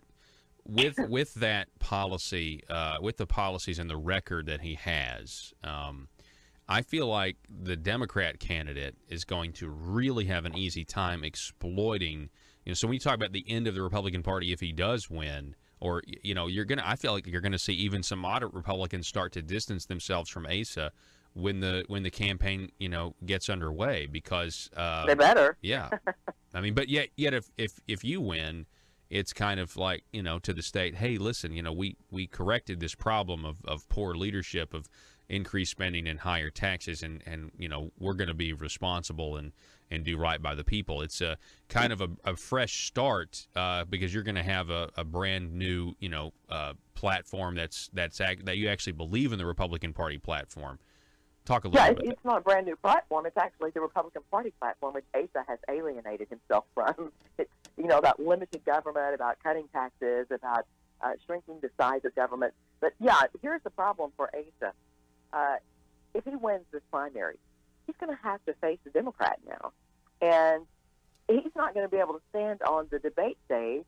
with that policy, with the policies and the record that he has, I feel like the Democrat candidate is going to really have an easy time exploiting. So when you talk about the end of the Republican Party, if he does win, or I feel like you're gonna see even some moderate Republicans start to distance themselves from Asa when the campaign gets underway, because they better. Yeah, I mean, but yet if you win, it's kind of like, to the state, hey, listen, we corrected this problem of poor leadership, of increased spending and higher taxes, and we're going to be responsible and do right by the people. It's a kind of a fresh start, because you're going to have a brand new, platform that you actually believe in, the Republican Party platform. Talk a little bit. Yeah, it's not a brand new platform. It's actually the Republican Party platform, which Asa has alienated himself from. It's, about limited government, about cutting taxes, about shrinking the size of government. But, yeah, here's the problem for Asa. If he wins this primary, he's going to have to face a Democrat now. And he's not going to be able to stand on the debate stage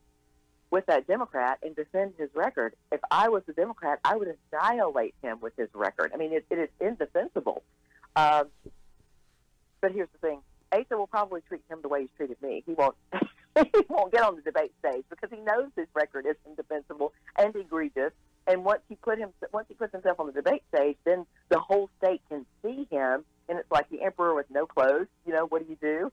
with that Democrat and defend his record. If I was a Democrat, I would annihilate him with his record. I mean, it is indefensible. But here's the thing. Asa will probably treat him the way he's treated me. He won't he won't get on the debate stage because he knows his record is indefensible and egregious. And once he puts himself on the debate stage, then the whole state can see him, and it's like the emperor with no clothes. What do?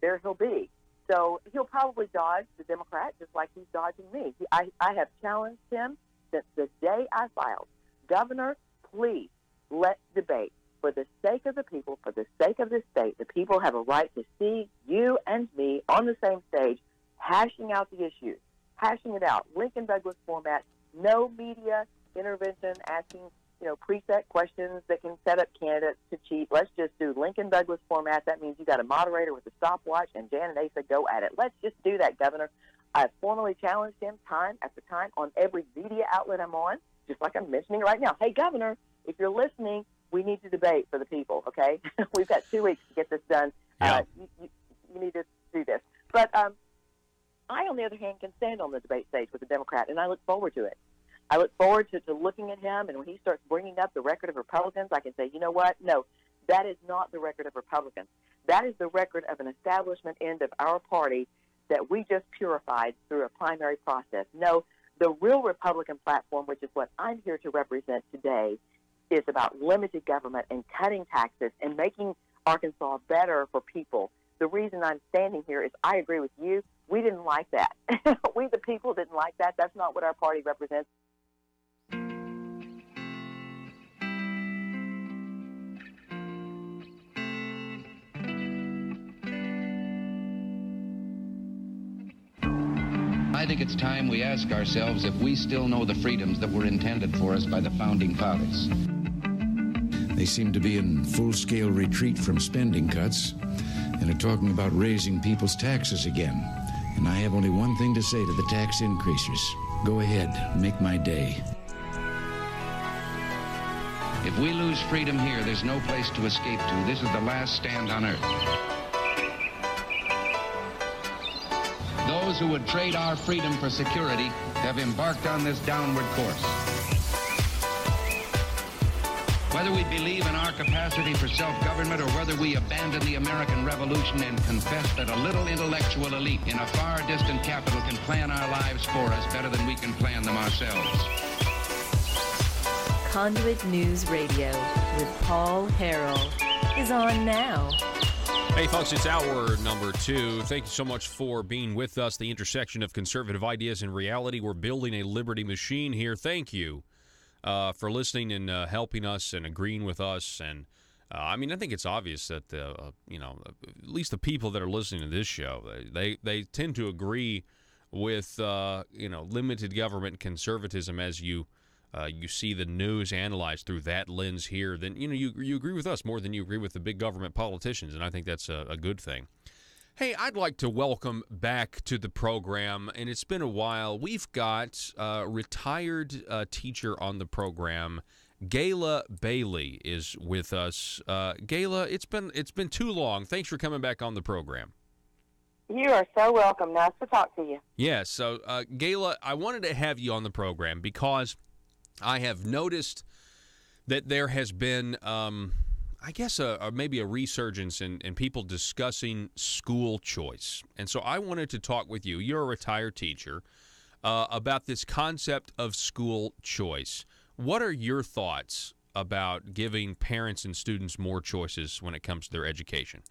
There he'll be. So he'll probably dodge the Democrat just like he's dodging me. I have challenged him since the day I filed. Governor, please, let's debate. For the sake of the people, for the sake of this state, the people have a right to see you and me on the same stage, hashing out the issues, hashing it out. Lincoln Douglas format, no media intervention, asking preset questions that can set up candidates to cheat. Let's just do Lincoln Douglas format. That means you got a moderator with a stopwatch, and Jan and Asa go at it. Let's just do that, Governor. I've formally challenged him time after time on every media outlet I'm on, just like I'm mentioning right now. Hey, Governor, if you're listening, we need to debate for the people, okay? We've got 2 weeks to get this done. Yeah. You need to do this. But I, on the other hand, can stand on the debate stage with a Democrat, and I look forward to it. I look forward to looking at him, and when he starts bringing up the record of Republicans, I can say, you know what? No, that is not the record of Republicans. That is the record of an establishment end of our party that we just purified through a primary process. No, the real Republican platform, which is what I'm here to represent today, is about limited government and cutting taxes and making Arkansas better for people. The reason I'm standing here is I agree with you. We didn't like that. We, the people, didn't like that. That's not what our party represents. I think it's time we ask ourselves if we still know the freedoms that were intended for us by the Founding Fathers. They seem to be in full-scale retreat from spending cuts and are talking about raising people's taxes again. And I have only one thing to say to the tax increasers. Go ahead, make my day. If we lose freedom here, there's no place to escape to. This is the last stand on earth. Those who would trade our freedom for security have embarked on this downward course. Whether we believe in our capacity for self-government or whether we abandon the American Revolution and confess that a little intellectual elite in a far distant capital can plan our lives for us better than we can plan them ourselves. Conduit News Radio with Paul Harrell is on now. Hey, folks, it's hour number 2. Thank you so much for being with us. The intersection of conservative ideas and reality. We're building a liberty machine here. Thank you for listening and helping us and agreeing with us. And I mean, I think it's obvious that at least the people that are listening to this show, they tend to agree with limited government conservatism as you see the news analyzed through that lens here. Then you agree with us more than you agree with the big government politicians, and I think that's a good thing. Hey, I'd like to welcome back to the program, and it's been a while. We've got a retired teacher on the program. Gayla Bailey is with us. Gayla, it's been too long. Thanks for coming back on the program. You are so welcome. Nice to talk to you. Yeah, so Gayla, I wanted to have you on the program because I have noticed that there has been maybe a resurgence in people discussing school choice. And so I wanted to talk with you. You're a retired teacher about this concept of school choice. What are your thoughts about giving parents and students more choices when it comes to their education?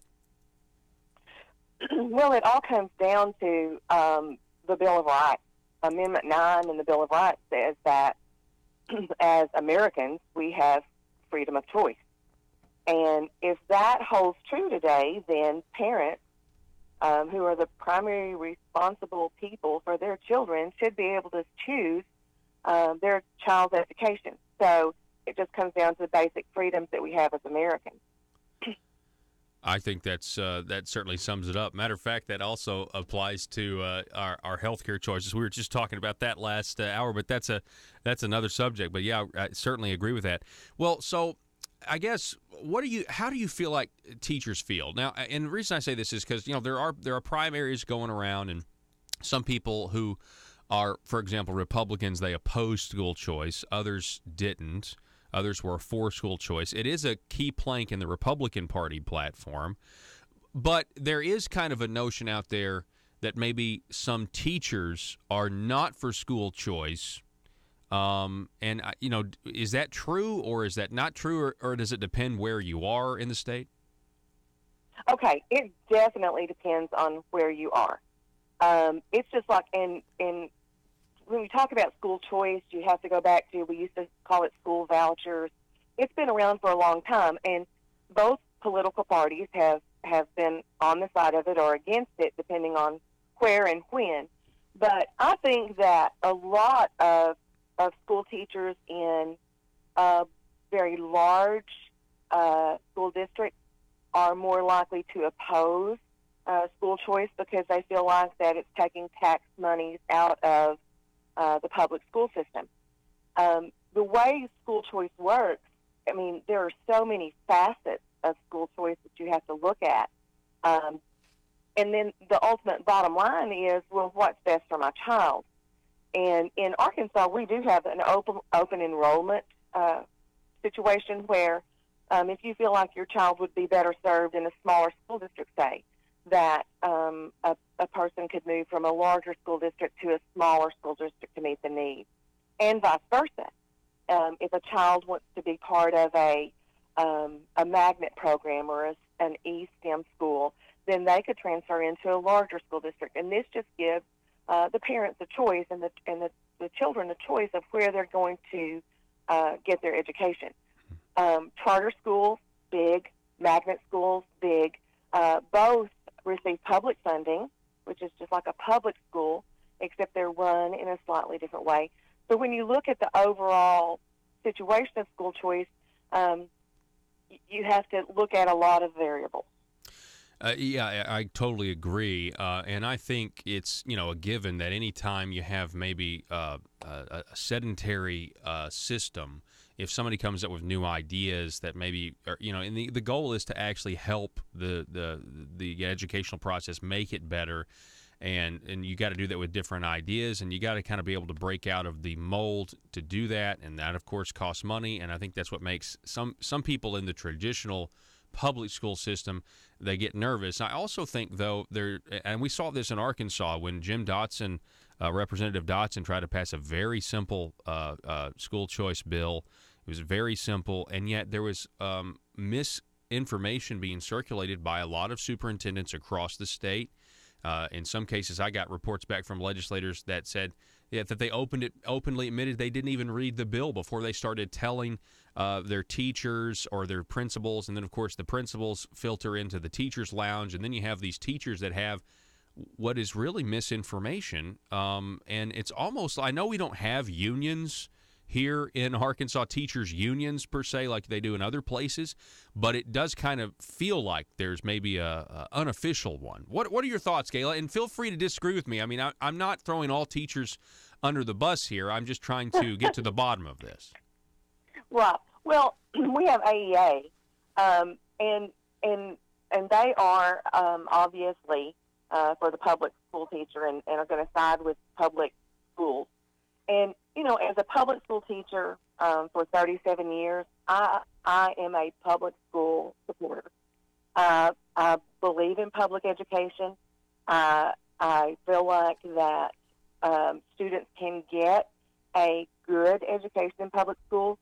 Well, it all comes down to the Bill of Rights. Amendment 9 in the Bill of Rights says that as Americans, we have freedom of choice. And if that holds true today, then parents, who are the primary responsible people for their children, should be able to choose their child's education. So it just comes down to the basic freedoms that we have as Americans. I think that certainly sums it up. Matter of fact, that also applies to our healthcare choices. We were just talking about that last hour, but that's another subject. But yeah, I certainly agree with that. Well, so I guess how do you feel like teachers feel now? And the reason I say this is because there are primaries going around, and some people who are, for example, Republicans, they oppose school choice. Others didn't. Others were for school choice. It is a key plank in the Republican Party platform, but there is kind of a notion out there that maybe some teachers are not for school choice. Is that true or is that not true, or does it depend where you are in the state? Okay, it definitely depends on where you are. It's just like when we talk about school choice, you have to go back to, we used to call it school vouchers. It's been around for a long time, and both political parties have been on the side of it or against it, depending on where and when. But I think that a lot of school teachers in very large school districts are more likely to oppose school choice because they feel like that it's taking tax monies out of the public school system. The way school choice works, I mean, there are so many facets of school choice that you have to look at. And then the ultimate bottom line is, well, what's best for my child? And in Arkansas, we do have an open enrollment situation where if you feel like your child would be better served in a smaller school district, say, that a person could move from a larger school district to a smaller school district to meet the needs, and vice versa. If a child wants to be part of a magnet program or an E-STEM school, then they could transfer into a larger school district. And this just gives the parents a choice and the children a choice of where they're going to get their education. Charter schools, big. Magnet schools, big. Both receive public funding, which is just like a public school, except they're run in a slightly different way. So when you look at the overall situation of school choice, you have to look at a lot of variables. Yeah, I totally agree, and I think it's a given that any time you have maybe a sedentary system, if somebody comes up with new ideas that maybe and the goal is to actually help the educational process, make it better, and you got to do that with different ideas, and you got to kind of be able to break out of the mold to do that, and that of course costs money, and I think that's what makes some people in the traditional public school system, they get nervous. I also think, though, and we saw this in Arkansas when Jim Dotson, Representative Dotson, tried to pass a very simple school choice bill. It was very simple, and yet there was misinformation being circulated by a lot of superintendents across the state. In some cases, I got reports back from legislators that said that they openly admitted they didn't even read the bill before they started telling their teachers or their principals, and then, of course, the principals filter into the teachers' lounge, and then you have these teachers that have what is really misinformation, and it's almost, I know we don't have unions here in Arkansas, teachers' unions per se, like they do in other places, but it does kind of feel like there's maybe a unofficial one. What are your thoughts, Gayla? And feel free to disagree with me. I mean, I'm not throwing all teachers under the bus here. I'm just trying to get to the bottom of this. Right. Well, we have AEA, and they are obviously for the public school teacher and are going to side with public schools. And as a public school teacher for 37 years, I am a public school supporter. I believe in public education. I feel like that students can get a good education in public schools.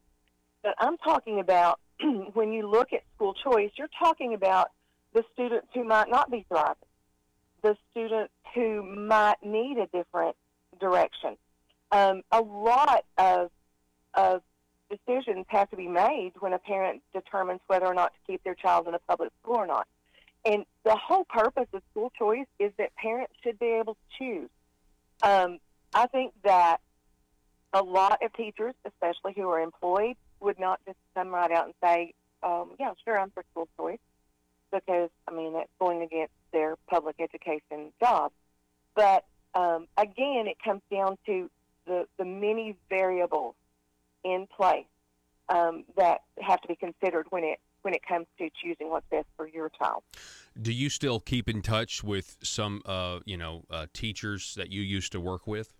But I'm talking about when you look at school choice, you're talking about the students who might not be thriving, the students who might need a different direction. A lot of decisions have to be made when a parent determines whether or not to keep their child in a public school or not. And the whole purpose of school choice is that parents should be able to choose. I think that a lot of teachers, especially who are employed, would not just come right out and say, yeah, sure, I'm for school choice, because, that's going against their public education job. But, again, it comes down to the many variables in place that have to be considered when it comes to choosing what's best for your child. Do you still keep in touch with some teachers that you used to work with?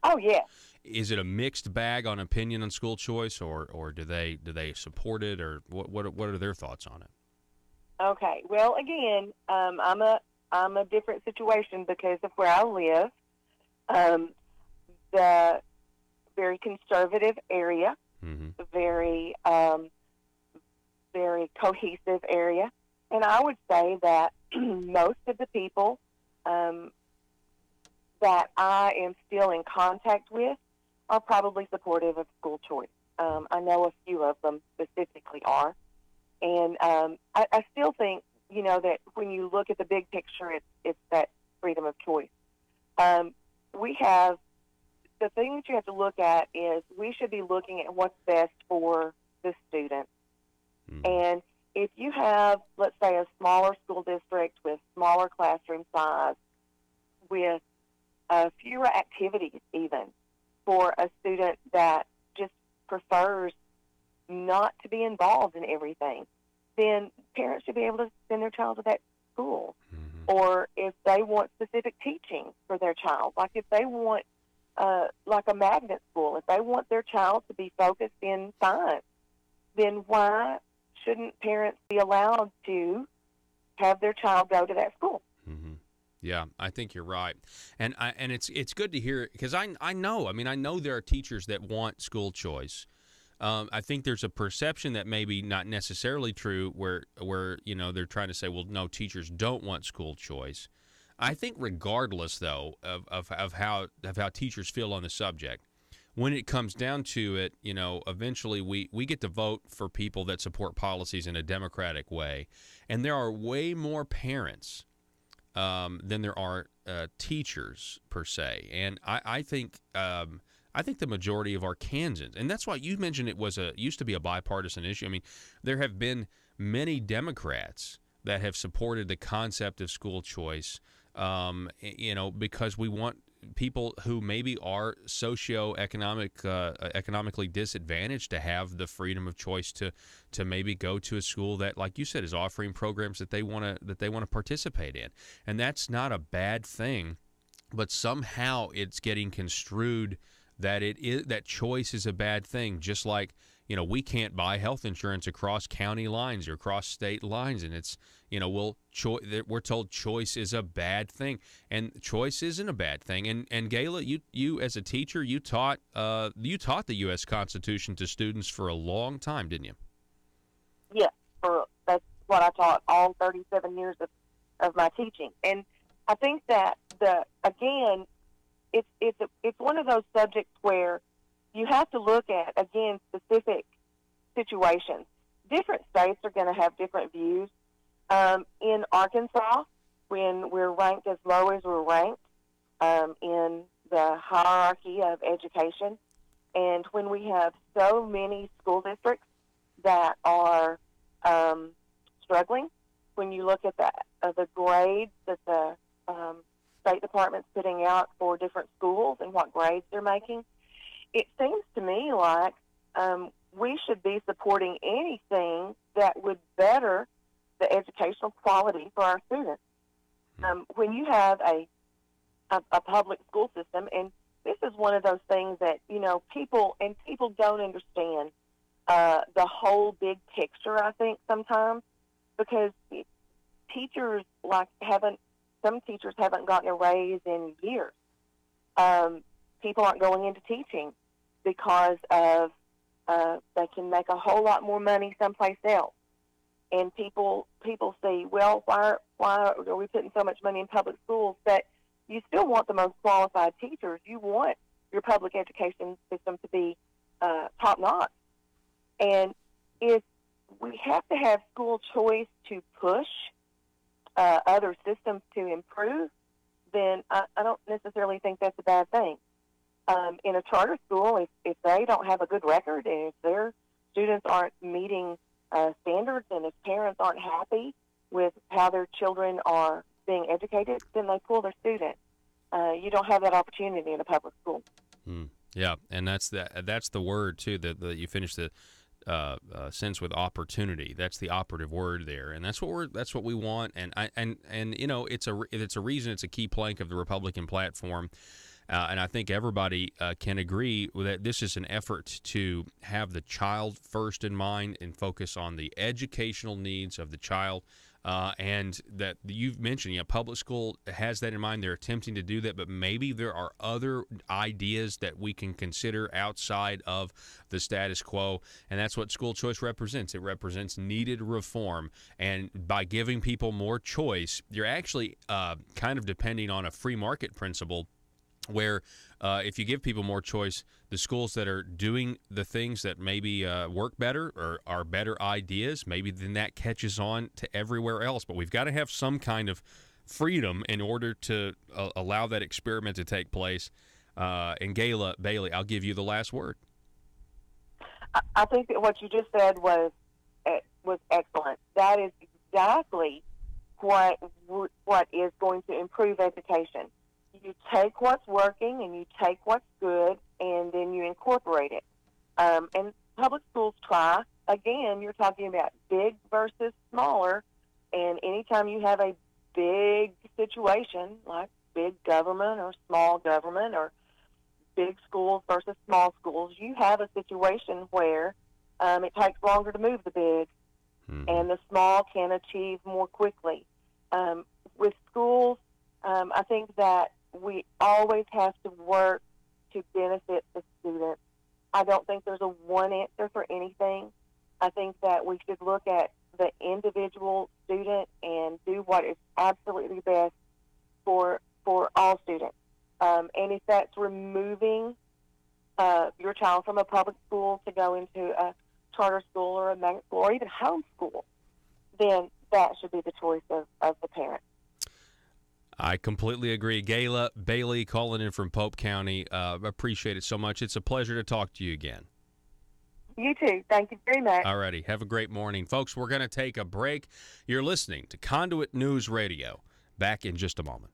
Oh, yeah. Is it a mixed bag on opinion on school choice, or do they support it, or what are their thoughts on it? Okay. Well, again, I'm a different situation because of where I live. The very conservative area, very very cohesive area, and I would say that most of the people that I am still in contact with are probably supportive of school choice. I know a few of them specifically are, and I still think that when you look at the big picture, it's that freedom of choice. We have. The thing that you have to look at is we should be looking at what's best for the student. And if you have, let's say, a smaller school district with smaller classroom size, with fewer activities even for a student that just prefers not to be involved in everything, then parents should be able to send their child to that school. or if they want specific teaching for their child, like if they want, like a magnet school, if they want their child to be focused in science, then why shouldn't parents be allowed to have their child go to that school? Yeah, I think you're right, and it's good to hear, because I know there are teachers that want school choice. I think there's a perception that maybe not necessarily true, where they're trying to say, well, no, teachers don't want school choice. I think regardless though of how teachers feel on the subject, when it comes down to it, eventually we get to vote for people that support policies in a democratic way, and there are way more parents than there are teachers per se, and I think the majority of Arkansans, and that's why you mentioned it used to be a bipartisan issue. I mean, there have been many Democrats that have supported the concept of school choice, because we want people who maybe are economically disadvantaged to have the freedom of choice to maybe go to a school that, like you said, is offering programs that they want to participate in, and that's not a bad thing. But somehow it's getting construed that choice is a bad thing, just like we can't buy health insurance across county lines or across state lines, and it's we're told choice is a bad thing, and choice isn't a bad thing. And Gayla, you as a teacher, you taught the U.S. Constitution to students for a long time, didn't you? Yes, that's what I taught all 37 years of my teaching, and I think that it's one of those subjects where you have to look at, again, specific situations. Different states are going to have different views. In Arkansas, when we're ranked as low as we're ranked in the hierarchy of education, and when we have so many school districts that are struggling, when you look at the grades that the State Department's putting out for different schools and what grades they're making, it seems to me like we should be supporting anything that would better the educational quality for our students. When you have a public school system, and this is one of those things that people don't understand the whole big picture, I think, sometimes, because teachers some teachers haven't gotten a raise in years. People aren't going into teaching because of they can make a whole lot more money someplace else. And people say, well, why are we putting so much money in public schools? But you still want the most qualified teachers. You want your public education system to be top notch. And if we have to have school choice to push other systems to improve, then I don't necessarily think that's a bad thing. In a charter school, if they don't have a good record, and if their students aren't meeting standards, and if parents aren't happy with how their children are being educated, then they pull their student. You don't have that opportunity in a public school. Yeah, and that's the word too that you finished the sense with opportunity. That's the operative word there, and that's what we want. And it's a reason it's a key plank of the Republican platform. And I think everybody can agree that this is an effort to have the child first in mind and focus on the educational needs of the child. And that you've mentioned, public school has that in mind. They're attempting to do that, but maybe there are other ideas that we can consider outside of the status quo, and that's what school choice represents. It represents needed reform, and by giving people more choice, you're actually kind of depending on a free market principle, where if you give people more choice, the schools that are doing the things that maybe work better or are better ideas, maybe then that catches on to everywhere else. But we've got to have some kind of freedom in order to allow that experiment to take place. And Gayla Bailey, I'll give you the last word. I think that what you just said was excellent. That is exactly what is going to improve education. You take what's working and you take what's good, and then you incorporate it. And public schools try. Again, you're talking about big versus smaller, and anytime you have a big situation, like big government or small government or big schools versus small schools, you have a situation where it takes longer to move the big, and the small can achieve more quickly. With schools, I think that we always have to work to benefit the students. I don't think there's a one answer for anything. I think that we should look at the individual student and do what is absolutely best for all students. And if that's removing your child from a public school to go into a charter school or a magnet school or even homeschool, then that should be the choice of the parent. I completely agree. Gayla Bailey calling in from Pope County. Appreciate it so much. It's a pleasure to talk to you again. You too. Thank you very much. All righty. Have a great morning. Folks, we're going to take a break. You're listening to Conduit News Radio. Back in just a moment.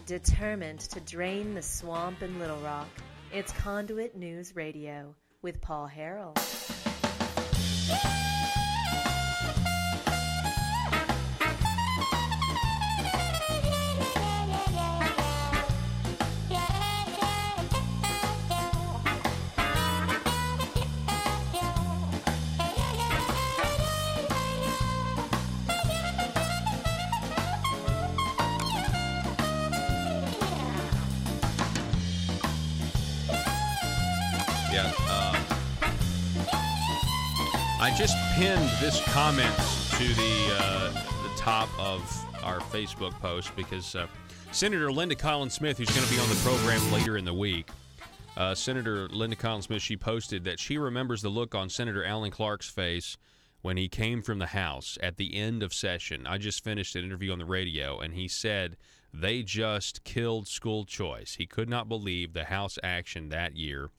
Determined to drain the swamp in Little Rock, it's Conduit News Radio with Paul Harrell. I just pinned this comment to the top of our Facebook post because Senator Linda Collins-Smith, who's going to be on the program later in the week, Senator Linda Collins-Smith, she posted that she remembers the look on Senator Alan Clark's face when he came from the House at the end of session. I just finished an interview on the radio, and he said they just killed school choice. He could not believe the House action that year.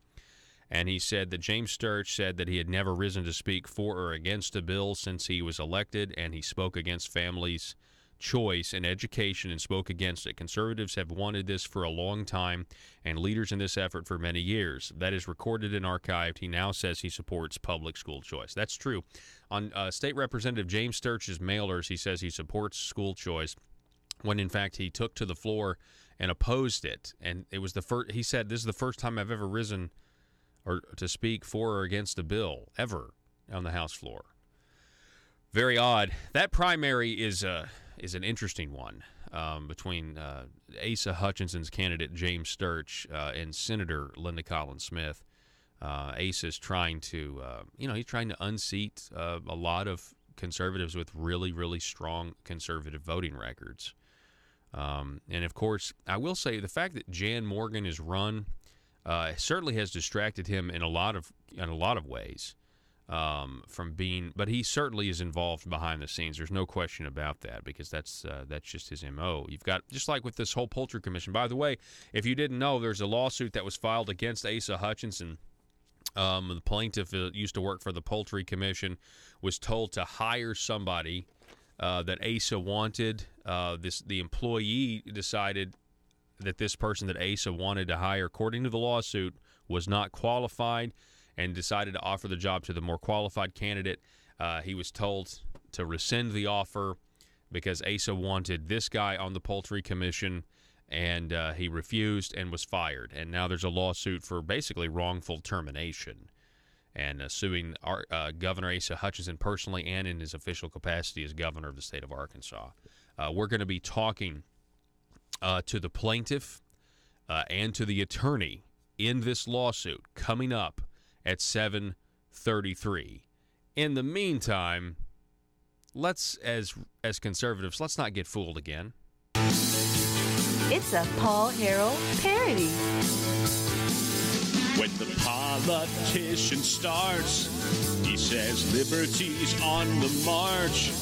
And he said that James Sturch said that he had never risen to speak for or against a bill since he was elected, and he spoke against families' choice in education and spoke against it. Conservatives have wanted this for a long time, and leaders in this effort for many years. That is recorded and archived. He now says he supports public school choice. That's true. On State Representative James Sturch's mailers, he says he supports school choice, when in fact he took to the floor and opposed it. And it was the first. He said, "This is the first time I've ever risen or to speak for or against a bill ever on the House floor." Very odd. That primary is an interesting one between Asa Hutchinson's candidate James Sturch and Senator Linda Collins-Smith. Asa is trying to, he's trying to unseat a lot of conservatives with really, really strong conservative voting records. And of course, I will say the fact that Jan Morgan is run certainly has distracted him in a lot of ways from being, but he certainly is involved behind the scenes. There's no question about that, because that's just his MO. You've got, just like with this whole poultry commission. By the way, if you didn't know, there's a lawsuit that was filed against Asa Hutchinson. The plaintiff used to work for the Poultry Commission, was told to hire somebody that Asa wanted. The employee decided that this person that Asa wanted to hire, according to the lawsuit, was not qualified, and decided to offer the job to the more qualified candidate. He was told to rescind the offer because Asa wanted this guy on the Poultry Commission, and he refused and was fired. And now there's a lawsuit for basically wrongful termination, and suing Governor Asa Hutchinson personally and in his official capacity as governor of the state of Arkansas. We're going to be talking to the plaintiff and to the attorney in this lawsuit coming up at 7:33. In the meantime, let's, as conservatives, let's not get fooled again. It's a Paul Harrell parody. When the politician starts, he says liberty's on the march.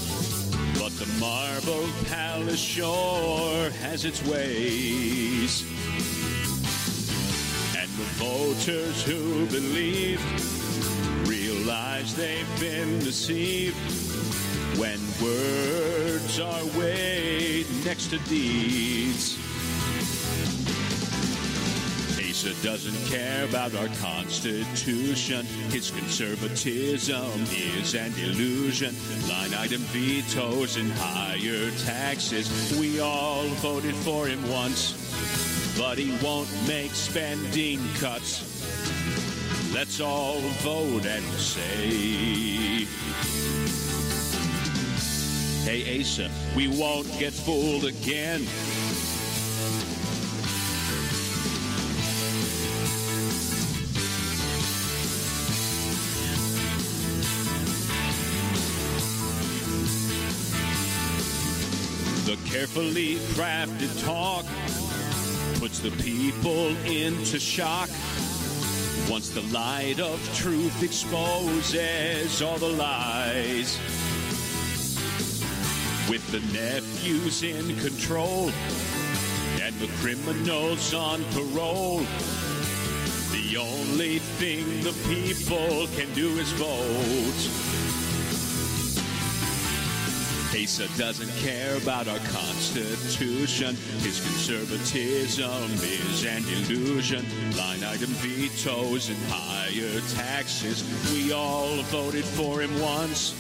But the Marble Palace sure has its ways. And the voters who believe realize they've been deceived when words are weighed next to deeds. Asa doesn't care about our Constitution. His conservatism is an illusion. Line item vetoes and higher taxes. We all voted for him once, but he won't make spending cuts. Let's all vote and say, hey Asa, we won't get fooled again. The carefully crafted talk puts the people into shock. Once the light of truth exposes all the lies. With the nephews in control and the criminals on parole, the only thing the people can do is vote. Asa doesn't care about our Constitution. His conservatism is an illusion. Line item vetoes and higher taxes. We all voted for him once,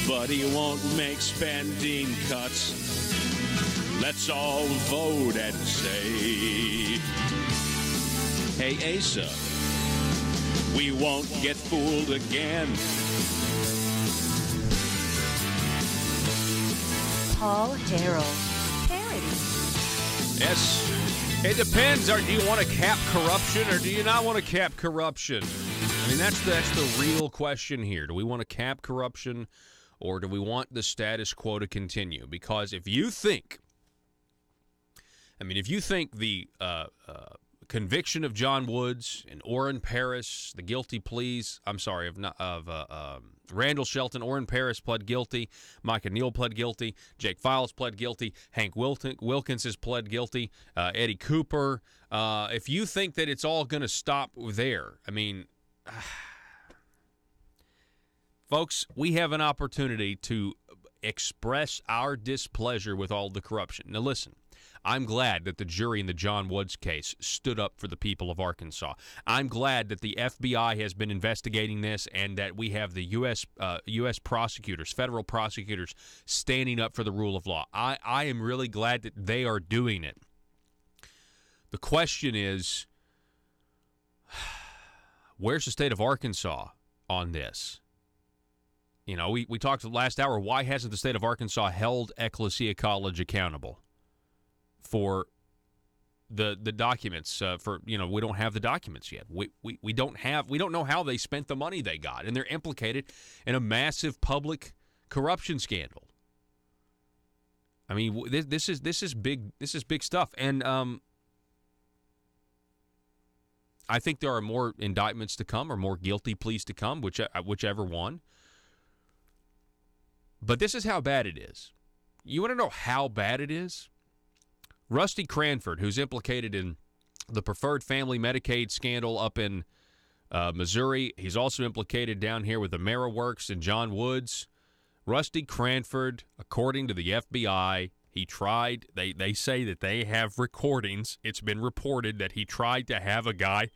but he won't make spending cuts. Let's all vote and say, hey Asa, we won't get fooled again. Paul Harrell parody. Yes, it depends. Do you want to cap corruption or do you not want to cap corruption? I mean, that's the real question here. Do we want to cap corruption or do we want the status quo to continue? Because if you think the conviction of John Woods and Orrin Paris, the guilty pleas, Randall Shelton, Orrin Paris pled guilty, Micah Neal pled guilty, Jake Files pled guilty, Hank Wilkins has pled guilty, Eddie Cooper. If you think that it's all going to stop there, I mean, folks, we have an opportunity to express our displeasure with all the corruption. Now listen, I'm glad that the jury in the John Woods case stood up for the people of Arkansas. I'm glad that the FBI has been investigating this and that we have the U.S. prosecutors, federal prosecutors, standing up for the rule of law. I am really glad that they are doing it. The question is, where's the state of Arkansas on this? You know, we talked last hour, why hasn't the state of Arkansas held Ecclesia College accountable for the documents? We don't have the documents yet. We don't know how they spent the money they got, and they're implicated in a massive public corruption scandal. I mean, this is big stuff, and I think there are more indictments to come or more guilty pleas to come, whichever one. But this is how bad it is. You want to know how bad it is? Rusty Cranford, who's implicated in the Preferred Family Medicaid scandal up in Missouri. He's also implicated down here with the Mara Works and John Woods. Rusty Cranford, according to the FBI, he tried, they say that they have recordings. It's been reported that he tried to have a guy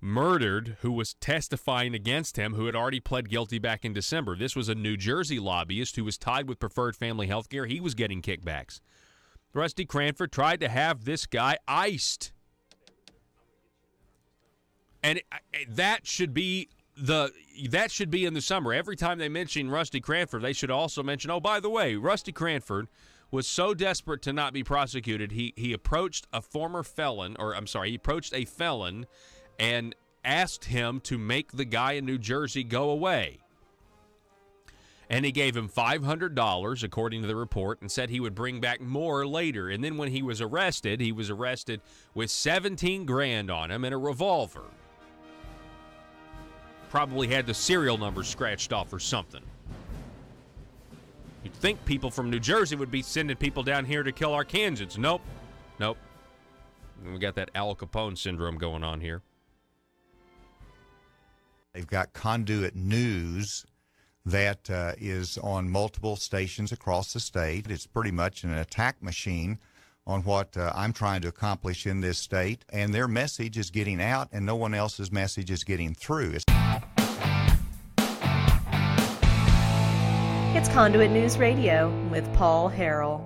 murdered who was testifying against him who had already pled guilty back in December. This was a New Jersey lobbyist who was tied with Preferred Family Healthcare. He was getting kickbacks. Rusty Cranford tried to have this guy iced. And that should be in the summer. Every time they mention Rusty Cranford, they should also mention, oh, by the way, Rusty Cranford was so desperate to not be prosecuted, he approached a felon and asked him to make the guy in New Jersey go away. And he gave him $500, according to the report, and said he would bring back more later. And then when he was arrested with $17,000 on him and a revolver. Probably had the serial number scratched off or something. You'd think people from New Jersey would be sending people down here to kill Arkansans. Nope. We got that Al Capone syndrome going on here. They've got Conduit News that is on multiple stations across the state. It's pretty much an attack machine on what I'm trying to accomplish in this state, and their message is getting out, and no one else's message is getting through. It's Conduit News Radio with Paul Harrell.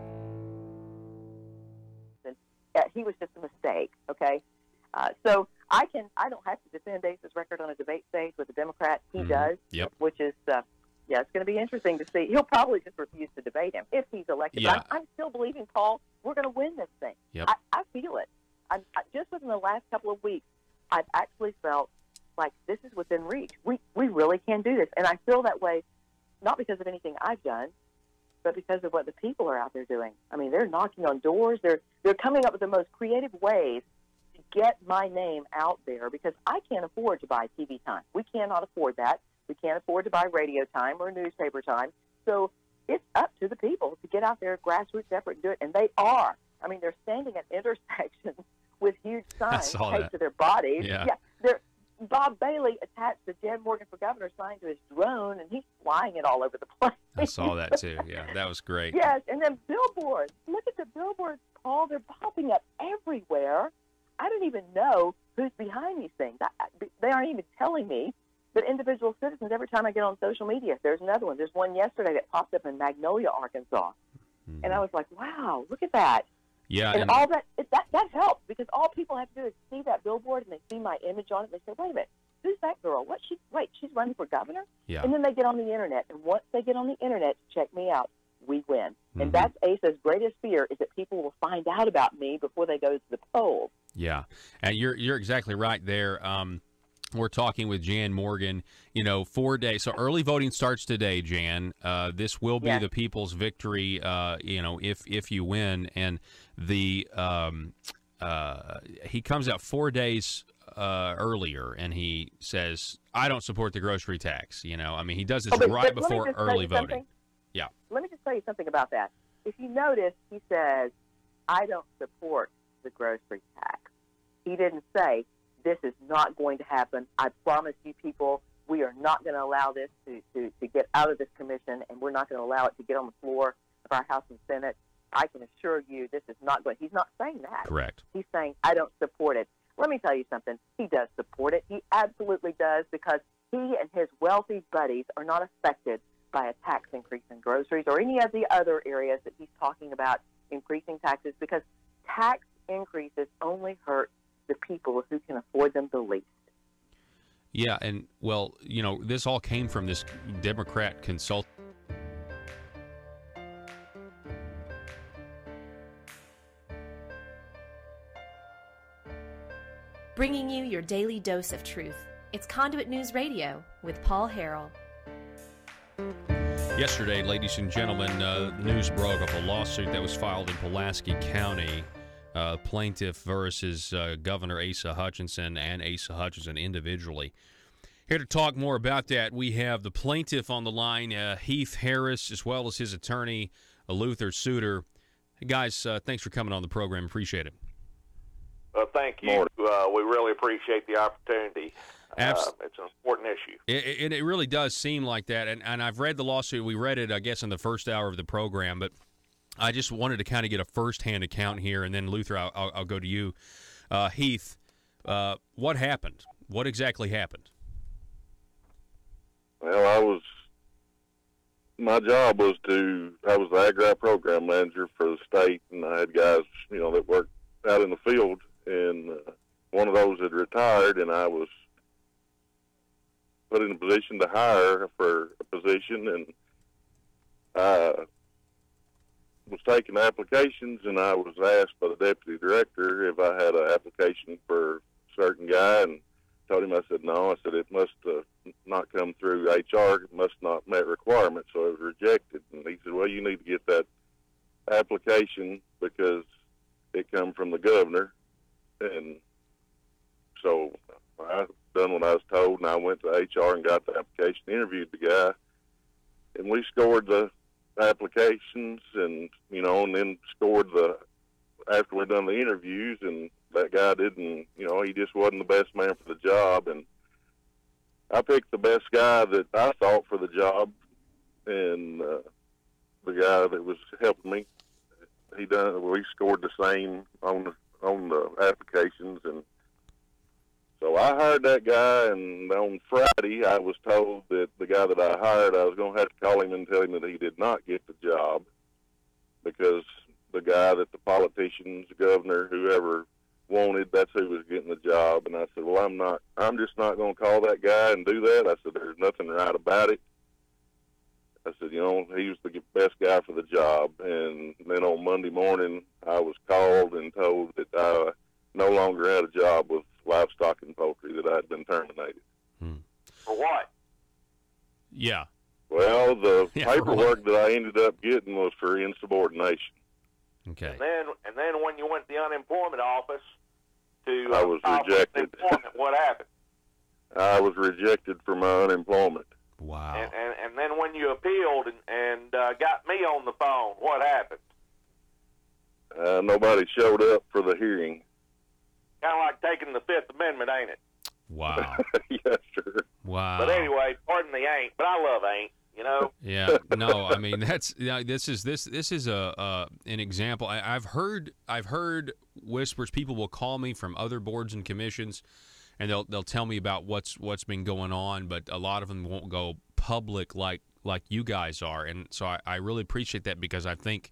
He was just a mistake, okay? So I don't have to defend Ace's record on a debate stage with a Democrat. He does, which is, it's going to be interesting to see. He'll probably just refuse to debate him if he's elected. Yeah. But I'm still believing, Paul, we're going to win this thing. Yep. I feel it. Just within the last couple of weeks, I've actually felt like this is within reach. We really can do this. And I feel that way not because of anything I've done, but because of what the people are out there doing. I mean, they're knocking on doors. They're coming up with the most creative ways to get my name out there because I can't afford to buy TV time. We cannot afford that. We can't afford to buy radio time or newspaper time. So it's up to the people to get out there, grassroots effort, and do it. And they are. I mean, they're standing at intersections with huge signs taped to their bodies. Yeah. Bob Bailey attached the Jan Morgan for Governor sign to his drone, and he's flying it all over the place. I saw that, too. Yeah, that was great. Yes, and then billboards. Look at the billboards, Paul. They're popping up everywhere. I don't even know who's behind these things. They aren't even telling me. But individual citizens, every time I get on social media, there's another one. There's one yesterday that popped up in Magnolia, Arkansas. And I was like, wow, look at that. Yeah, and all that helps because all people have to do is see that billboard and they see my image on it. And they say, wait a minute, who's that girl? She's running for governor? Yeah. And then they get on the Internet. And once they get on the Internet to check me out, we win. And that's Asa's greatest fear is that people will find out about me before they go to the polls. Yeah, and you're exactly right there. We're talking with Jan Morgan, 4 days. So early voting starts today, Jan. This will be the people's victory, if you win. And he comes out 4 days earlier and he says, I don't support the grocery tax. He does this right before early voting. Yeah. Let me just tell you something about that. If you notice, he says, I don't support the grocery tax. He didn't say, this is not going to happen. I promise you people, we are not going to allow this to get out of this commission, and we're not going to allow it to get on the floor of our House and Senate. I can assure you this is not going. He's not saying that. Correct. He's saying, I don't support it. Let me tell you something. He does support it. He absolutely does because he and his wealthy buddies are not affected by a tax increase in groceries or any of the other areas that he's talking about increasing taxes because tax increases only hurt the people who can afford them the least. Yeah, and, this all came from this Democrat consultant. Bringing you your daily dose of truth. It's Conduit News Radio with Paul Harrell. Yesterday, ladies and gentlemen, news broke of a lawsuit that was filed in Pulaski County. Plaintiff versus Governor Asa Hutchinson and Asa Hutchinson individually. Here to talk more about that, we have the plaintiff on the line, Heath Harris, as well as his attorney, Luther Suter. Hey guys, thanks for coming on the program. Appreciate it. Thank you. We really appreciate the opportunity. It's an important issue. It really does seem like that. And I've read the lawsuit. We read it, I guess, in the first hour of the program. But I just wanted to kind of get a firsthand account here. And then, Luther, I'll go to you. Heath, what happened? What exactly happened? Well, my job was I was the Agri program manager for the state, and I had guys, that worked out in the field, and one of those had retired, and I was put in a position to hire for a position, and was taking applications, and I was asked by the deputy director if I had an application for a certain guy, and told him, I said, no. I said, it must not come through HR. It must not met requirements, so it was rejected. And he said, well, you need to get that application because it come from the governor. And so I done what I was told, and I went to HR and got the application, interviewed the guy, and we scored the applications, and and then scored after we done the interviews, and that guy didn't, he just wasn't the best man for the job, and I picked the best guy that I thought for the job, and the guy that was helping me, we scored the same on the applications, and so I hired that guy, and on Friday I was told that the guy that I hired, I was going to have to call him and tell him that he did not get the job because the guy that the politicians, the governor, whoever wanted, that's who was getting the job. And I said, well, I'm just not going to call that guy and do that. I said, there's nothing right about it. I said, he was the best guy for the job. And then on Monday morning, I was called and told that I no longer had a job with livestock and poultry, that I had been terminated. For what? Yeah. Well, the paperwork that I ended up getting was for insubordination. Okay. And then when you went to the unemployment office to I was rejected. What happened? I was rejected for my unemployment. Wow. And then when you appealed and got me on the phone, what happened? Nobody showed up for the hearing. Kind of like taking the Fifth Amendment, ain't it? Wow. Yes, sir. Wow. But anyway, pardon the ain't, but I love ain't. Yeah. No, I mean this is an example. I've heard whispers. People will call me from other boards and commissions, and they'll tell me about what's been going on, but a lot of them won't go public like you guys are, and so I really appreciate that, because I think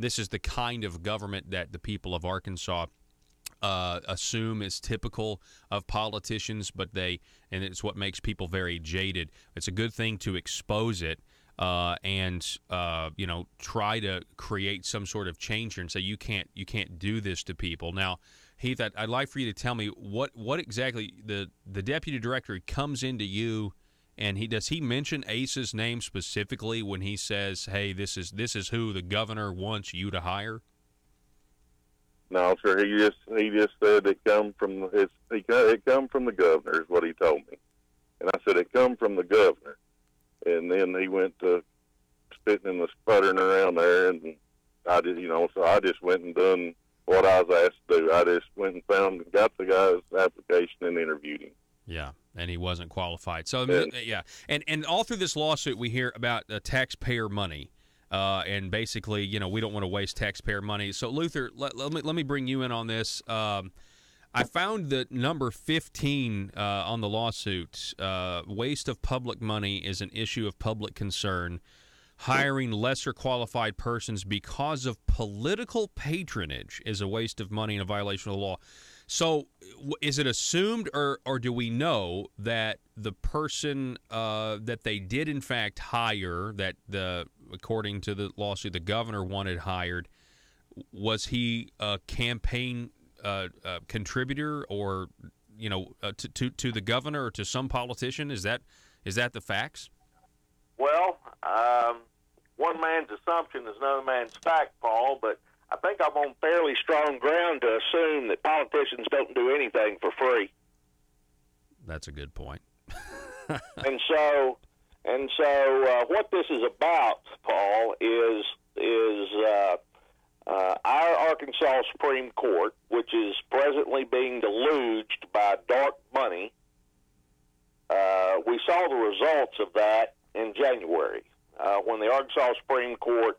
this is the kind of government that the people of Arkansas assume is typical of politicians, and it's what makes people very jaded. It's a good thing to expose it and try to create some sort of change here and say you can't do this to people. Now, Heath, I'd like for you to tell me what exactly the deputy director comes into you, and does he mention ACE's name specifically when he says, "Hey, this is who the governor wants you to hire"? No, sir. He just said it come from the governor is what he told me, and I said it come from the governor, and then he went to spitting and sputtering around there, and I did, so I just went and done what I was asked to do. I just went and got the guy's application and interviewed him. Yeah, and he wasn't qualified. So and all through this lawsuit we hear about taxpayer money. And basically, we don't want to waste taxpayer money. So, Luther, let me bring you in on this. I found that number 15 on the lawsuit, waste of public money is an issue of public concern. Hiring lesser qualified persons because of political patronage is a waste of money and a violation of the law. So is it assumed or do we know that the person that they did in fact hire, that according to the lawsuit the governor wanted hired, was he a campaign contributor or to the governor or to some politician? Is that the facts? Well, one man's assumption is another man's fact, Paul, but I think I'm on fairly strong ground to assume that politicians don't do anything for free. That's a good point. And so what this is about, Paul, is our Arkansas Supreme Court, which is presently being deluged by dark money. We saw the results of that in January when the Arkansas Supreme Court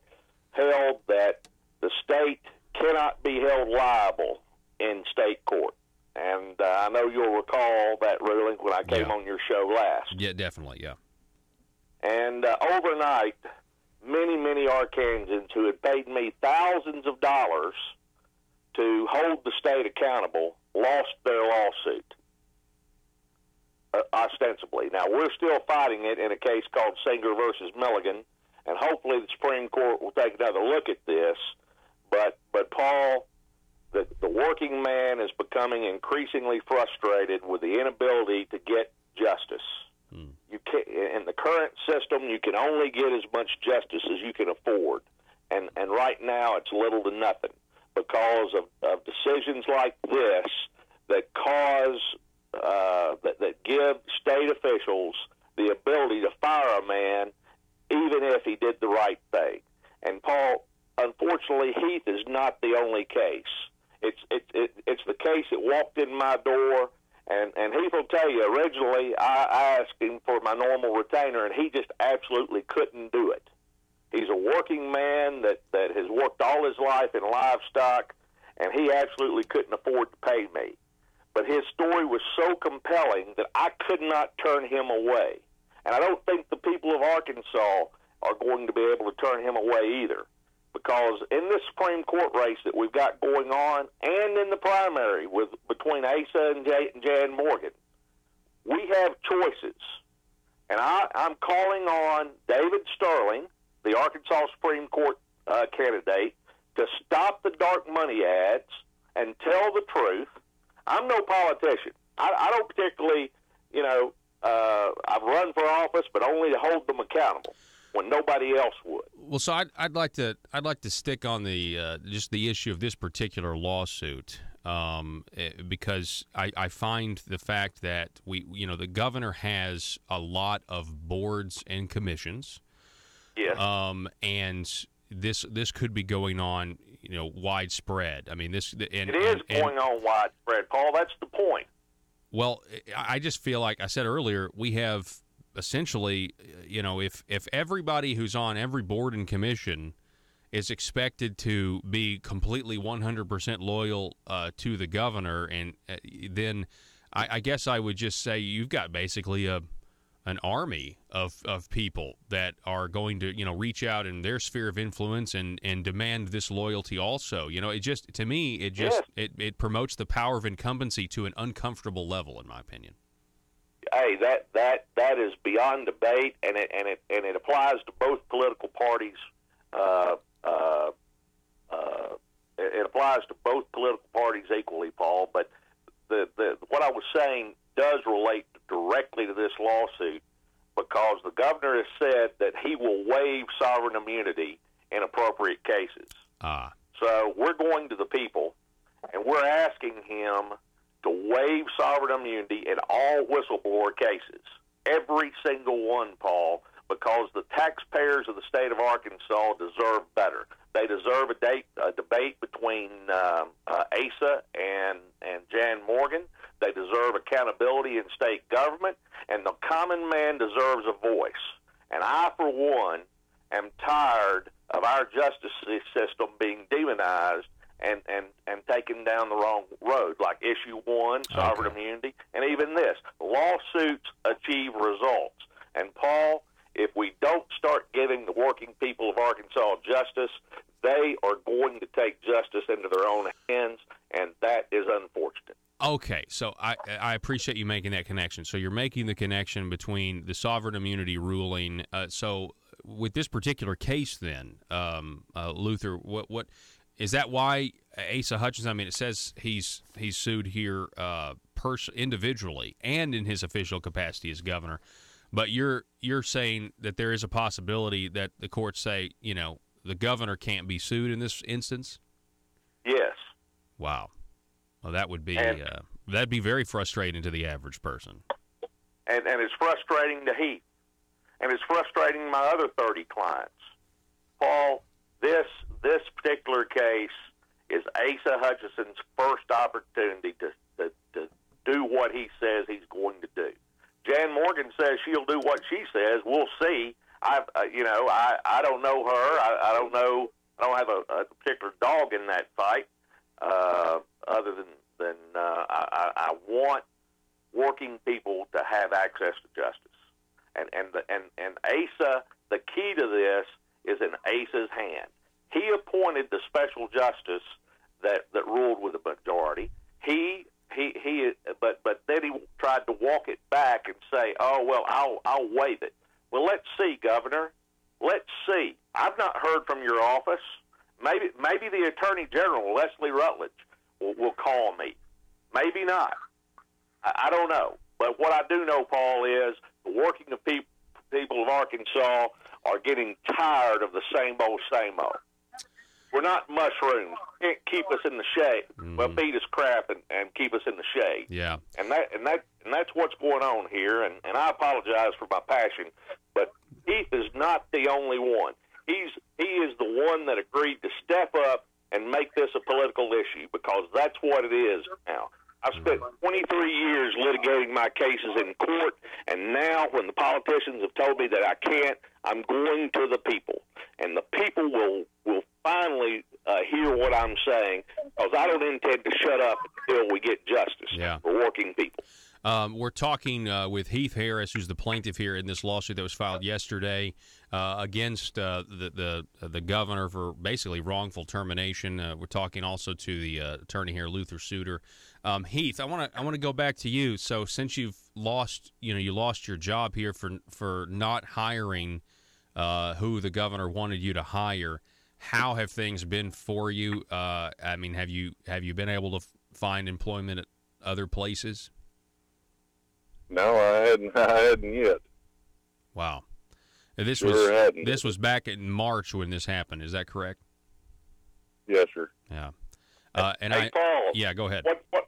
held that the state cannot be held liable in state court. And I know you'll recall that ruling when I came on your show last. Yeah, definitely, yeah. And overnight, many Arkansans who had paid me thousands of dollars to hold the state accountable lost their lawsuit, ostensibly. Now, we're still fighting it in a case called Singer versus Milligan, and hopefully the Supreme Court will take another look at this. But Paul, the working man is becoming increasingly frustrated with the inability to get justice. You can't, in the current system, you can only get as much justice as you can afford, and right now it's little to nothing because of decisions like this that cause that give state officials the ability to fire a man even if he did the right thing. And Paul, unfortunately, Heath is not the only case. It's the case that walked in my door. And Heath will tell you, originally I asked him for my normal retainer, and he just absolutely couldn't do it. He's a working man that has worked all his life in livestock, and he absolutely couldn't afford to pay me. But his story was so compelling that I could not turn him away. And I don't think the people of Arkansas are going to be able to turn him away either. Because in this Supreme Court race that we've got going on, and in the primary between Asa and Jan Morgan, we have choices. And I'm calling on David Sterling, the Arkansas Supreme Court candidate, to stop the dark money ads and tell the truth. I'm no politician. I don't particularly, I've run for office, but only to hold them accountable when nobody else would. Well, so I'd like to stick on the just the issue of this particular lawsuit because I find the fact that the governor has a lot of boards and commissions. Yes. And this could be going on, widespread. I mean, it is going on widespread, Paul. That's the point. Well, I just feel like I said earlier, we have essentially, if everybody who's on every board and commission is expected to be completely 100% loyal to the governor, and then I guess I would just say you've got basically an army of people that are going to reach out in their sphere of influence and demand this loyalty also. It just, to me, it promotes the power of incumbency to an uncomfortable level, in my opinion. Hey, that is beyond debate, and it applies to both political parties. It applies to both political parties equally, Paul. But what I was saying does relate directly to this lawsuit because the governor has said that he will waive sovereign immunity in appropriate cases. So we're going to the people, and we're asking him to waive sovereign immunity in all whistleblower cases, every single one, Paul, because the taxpayers of the state of Arkansas deserve better. They deserve a debate between Asa and Jan Morgan. They deserve accountability in state government, and the common man deserves a voice. And I, for one, am tired of our justice system being demonized and taken down the wrong road, like Issue 1, sovereign immunity, and even this. Lawsuits achieve results. And, Paul, if we don't start giving the working people of Arkansas justice, they are going to take justice into their own hands, and that is unfortunate. Okay, so I appreciate you making that connection. So you're making the connection between the sovereign immunity ruling. So with this particular case then, Luther, what is that why Asa Hutchinson, I mean, it says he's sued here individually and in his official capacity as governor, but you're saying that there is a possibility that the courts say, the governor can't be sued in this instance? Yes. Wow. Well, that would be that'd be very frustrating to the average person. And it's frustrating to Heath. And it's frustrating my other 30 clients. Paul, this particular case is Asa Hutchinson's first opportunity to do what he says he's going to do. Jan Morgan says she'll do what she says. We'll see. I don't know her. I don't know. I don't have a particular dog in that fight. Other than I want working people to have access to justice, and Asa. The key to this is in Asa's hand. He appointed the special justice that ruled with a majority. But then he tried to walk it back and say, "Oh well, I'll waive it." Well, let's see, Governor. let's see. I've not heard from your office. Maybe the Attorney General, Leslie Rutledge, will call me. Maybe not. I don't know. But what I do know, Paul, is the working people of Arkansas are getting tired of the same old, same old. We're not mushrooms. Can't keep us in the shade. Well, feed us crap and keep us in the shade. Yeah. And that's what's going on here. And I apologize for my passion, but Heath is not the only one. He is the one that agreed to step up and make this a political issue, because that's what it is now. I've spent 23 years litigating my cases in court, and now when the politicians have told me that I can't, I'm going to the people. And the people will finally hear what I'm saying, because I don't intend to shut up until we get justice for working people. We're talking with Heath Harris, who's the plaintiff here in this lawsuit that was filed yesterday against the governor for basically wrongful termination. We're talking also to the attorney here, Luther Suter. Heath, I want to go back to you. So since you've lost, you lost your job here for not hiring who the governor wanted you to hire, how have things been for you? I mean, have you been able to find employment at other places? No, I hadn't yet. Wow. This was back in March when this happened. Is that correct? Yes, sir. Yeah. Hey, Paul. Yeah, go ahead.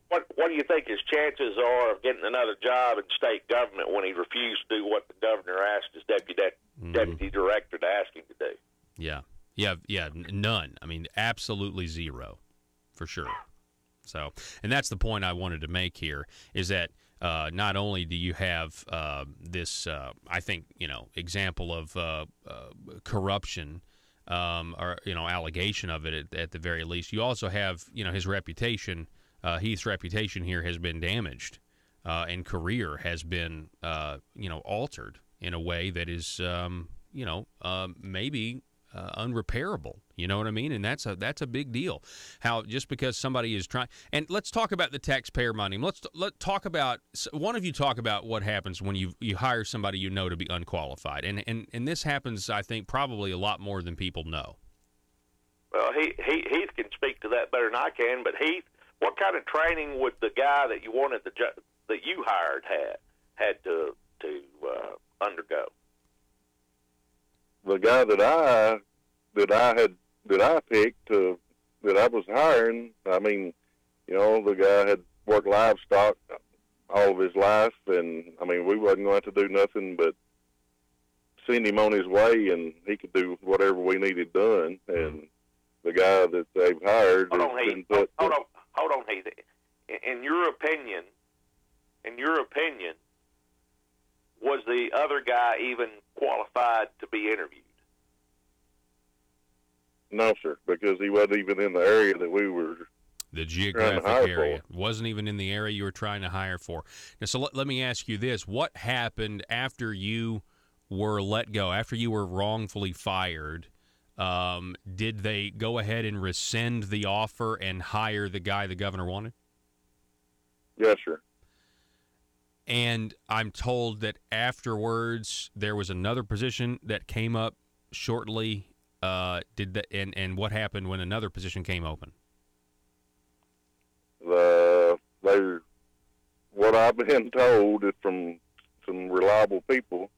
What do you think his chances are of getting another job in state government when he refused to do what the governor asked his deputy director to ask him to do? Yeah, none. I mean, absolutely zero, for sure. So, and that's the point I wanted to make here, is that not only do you have this, I think, example of corruption, or allegation of it at the very least, you also have his reputation. Heath's reputation here has been damaged, and career has been altered in a way that is maybe unrepairable. You know what I mean? And that's a big deal. How just because somebody is trying, and let's talk about the taxpayer money. Let's talk about, one of you talk about what happens when you hire somebody to be unqualified, and this happens, I think, probably a lot more than people know. Well, Heath can speak to that better than I can. But Heath, what kind of training would the guy that you wanted that you hired had to undergo? The guy that I picked that I was hiring, I mean, the guy had worked livestock all of his life, and I mean, we wasn't going to do nothing but send him on his way, and he could do whatever we needed done. And the guy that they've hired hold on, Heath. In your opinion, was the other guy even qualified to be interviewed? No, sir, because he wasn't even in the area that we were. The geographic area wasn't even in the area you were trying to hire for. Now, so let me ask you this: what happened after you were let go? After you were wrongfully fired, did they go ahead and rescind the offer and hire the guy the governor wanted? Yes, sir. And I'm told that afterwards there was another position that came up shortly. And what happened when another position came open? What I've been told is from some reliable people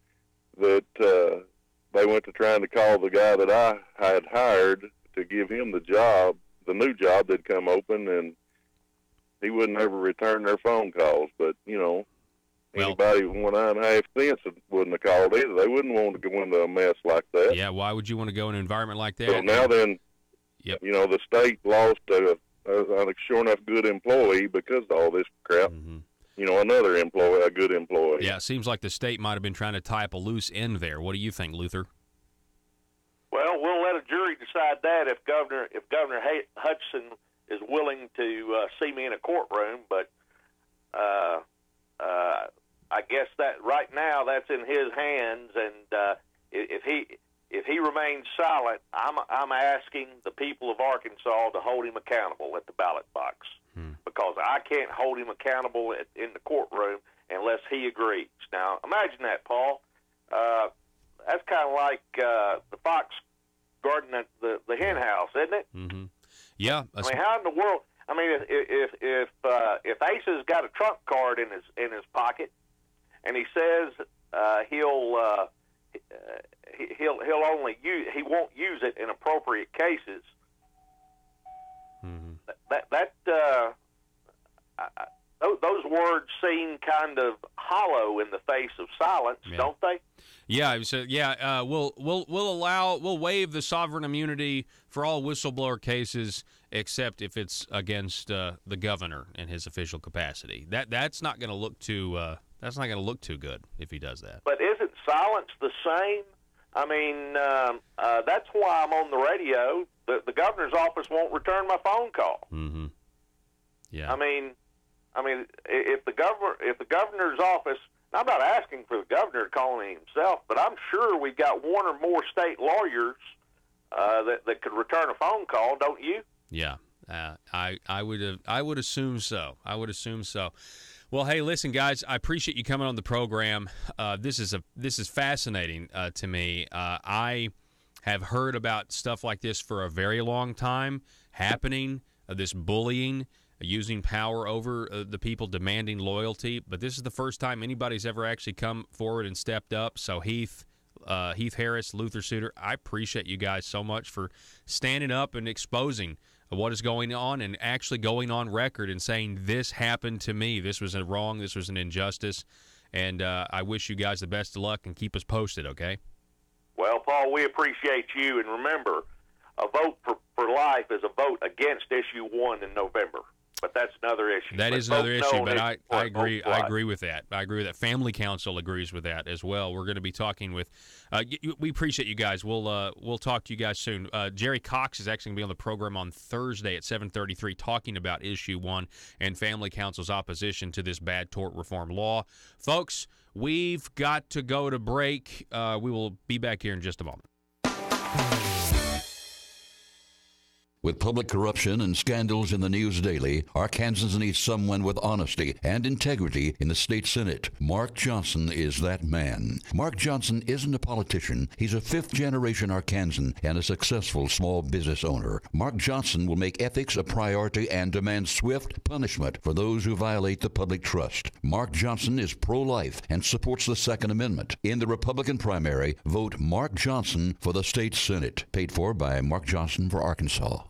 that they went to trying to call the guy that I had hired to give him the job, the new job that come open, and he wouldn't ever return their phone calls. But anybody with 1.5 cents wouldn't have called either. They wouldn't want to go into a mess like that. Yeah, why would you want to go in an environment like that? So now then, the state lost a sure enough good employee because of all this crap. Mm-hmm. Another employee, a good employee. Yeah, it seems like the state might have been trying to tie up a loose end there. What do you think, Luther? Well, we'll let a jury decide that if Governor Hutchinson is willing to see me in a courtroom, but I guess that right now that's in his hands, and if he remains silent, I'm asking the people of Arkansas to hold him accountable at the ballot box, because I can't hold him accountable in the courtroom unless he agrees. Now, imagine that, Paul. kind of like the fox guarding the hen house, isn't it? Mm-hmm. Yeah. I mean, how in the world? I mean, if Ace has got a trump card in his pocket, and he says he'll only he won't use it in appropriate cases. Mm-hmm. Those words seem kind of hollow in the face of silence, don't they? Yeah. So we'll waive the sovereign immunity for all whistleblower cases, except if it's against the governor in his official capacity. That's not going to look too. That's not going to look too good if he does that. But isn't silence the same? I mean, that's why I'm on the radio. The governor's office won't return my phone call. Mm-hmm. Yeah. I mean, if the governor's office, I'm not asking for the governor to call me himself, but I'm sure we've got one or more state lawyers that could return a phone call, don't you? Yeah, I would assume so. I would assume so. Well, hey, listen, guys, I appreciate you coming on the program. This is fascinating to me. I have heard about stuff like this for a very long time happening. This bullying, using power over the people, demanding loyalty. But this is the first time anybody's ever actually come forward and stepped up. So Heath Harris, Luther Suter, I appreciate you guys so much for standing up and exposing what is going on and actually going on record and saying this happened to me. This was a wrong. This was an injustice. And I wish you guys the best of luck and keep us posted, okay? Well, Paul, we appreciate you. And remember, a vote for life is a vote against issue 1 in November. But that's another issue. That is another issue, but I agree. I agree with that. I agree with that. Family Council agrees with that as well. We're going to be talking with. We appreciate you guys. We'll talk to you guys soon. Jerry Cox is actually going to be on the program on Thursday at 7:33, talking about issue 1 and Family Council's opposition to this bad tort reform law. Folks, we've got to go to break. We will be back here in just a moment. With public corruption and scandals in the news daily, Arkansans need someone with honesty and integrity in the state Senate. Mark Johnson is that man. Mark Johnson isn't a politician. He's a fifth-generation Arkansan and a successful small business owner. Mark Johnson will make ethics a priority and demand swift punishment for those who violate the public trust. Mark Johnson is pro-life and supports the Second Amendment. In the Republican primary, vote Mark Johnson for the state Senate. Paid for by Mark Johnson for Arkansas.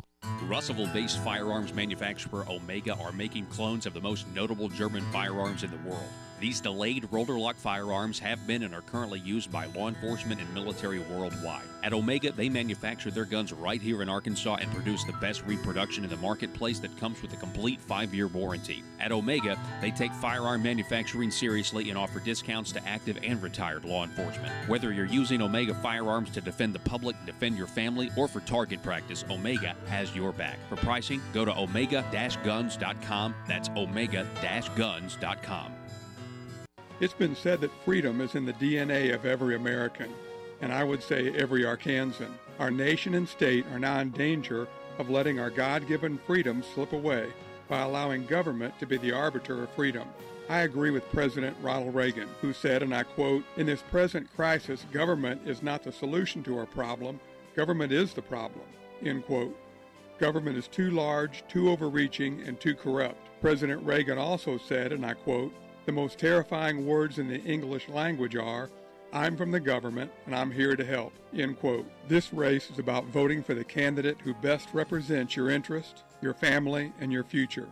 Russellville-based firearms manufacturer Omega are making clones of the most notable German firearms in the world. These delayed rotor-lock firearms have been and are currently used by law enforcement and military worldwide. At Omega, they manufacture their guns right here in Arkansas and produce the best reproduction in the marketplace that comes with a complete 5-year warranty. At Omega, they take firearm manufacturing seriously and offer discounts to active and retired law enforcement. Whether you're using Omega firearms to defend the public, defend your family, or for target practice, Omega has your back. For pricing, go to omega-guns.com. That's omega-guns.com. It's been said that freedom is in the DNA of every American, and I would say every Arkansan. Our nation and state are now in danger of letting our God-given freedom slip away by allowing government to be the arbiter of freedom. I agree with President Ronald Reagan, who said, and I quote, "In this present crisis, government is not the solution to our problem. Government is the problem," end quote. Government is too large, too overreaching, and too corrupt. President Reagan also said, and I quote, "The most terrifying words in the English language are, 'I'm from the government and I'm here to help,' end quote. This race is about voting for the candidate who best represents your interest, your family, and your future.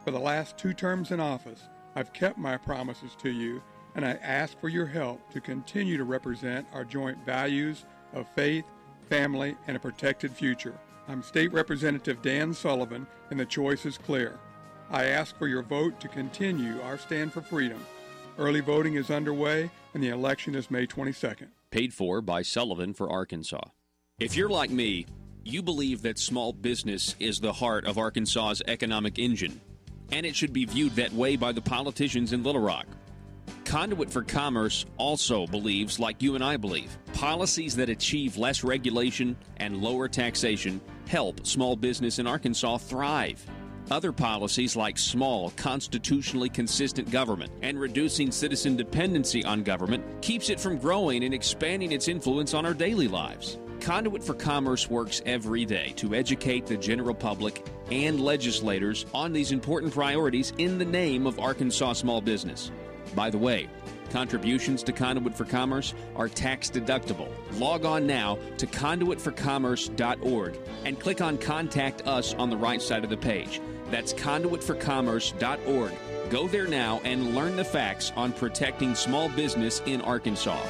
For the last 2 terms in office, I've kept my promises to you, and I ask for your help to continue to represent our joint values of faith, family, and a protected future. I'm State Representative Dan Sullivan, and the choice is clear. I ask for your vote to continue our stand for freedom. Early voting is underway, and the election is May 22nd. Paid for by Sullivan for Arkansas. If you're like me, you believe that small business is the heart of Arkansas's economic engine, and it should be viewed that way by the politicians in Little Rock. Conduit for Commerce also believes, like you and I believe, policies that achieve less regulation and lower taxation help small business in Arkansas thrive. Other policies like small, constitutionally consistent government and reducing citizen dependency on government keeps it from growing and expanding its influence on our daily lives. Conduit for Commerce works every day to educate the general public and legislators on these important priorities in the name of Arkansas small business. By the way, contributions to Conduit for Commerce are tax deductible. Log on now to conduitforcommerce.org and click on Contact Us on the right side of the page. That's conduitforcommerce.org. Go there now and learn the facts on protecting small business in Arkansas.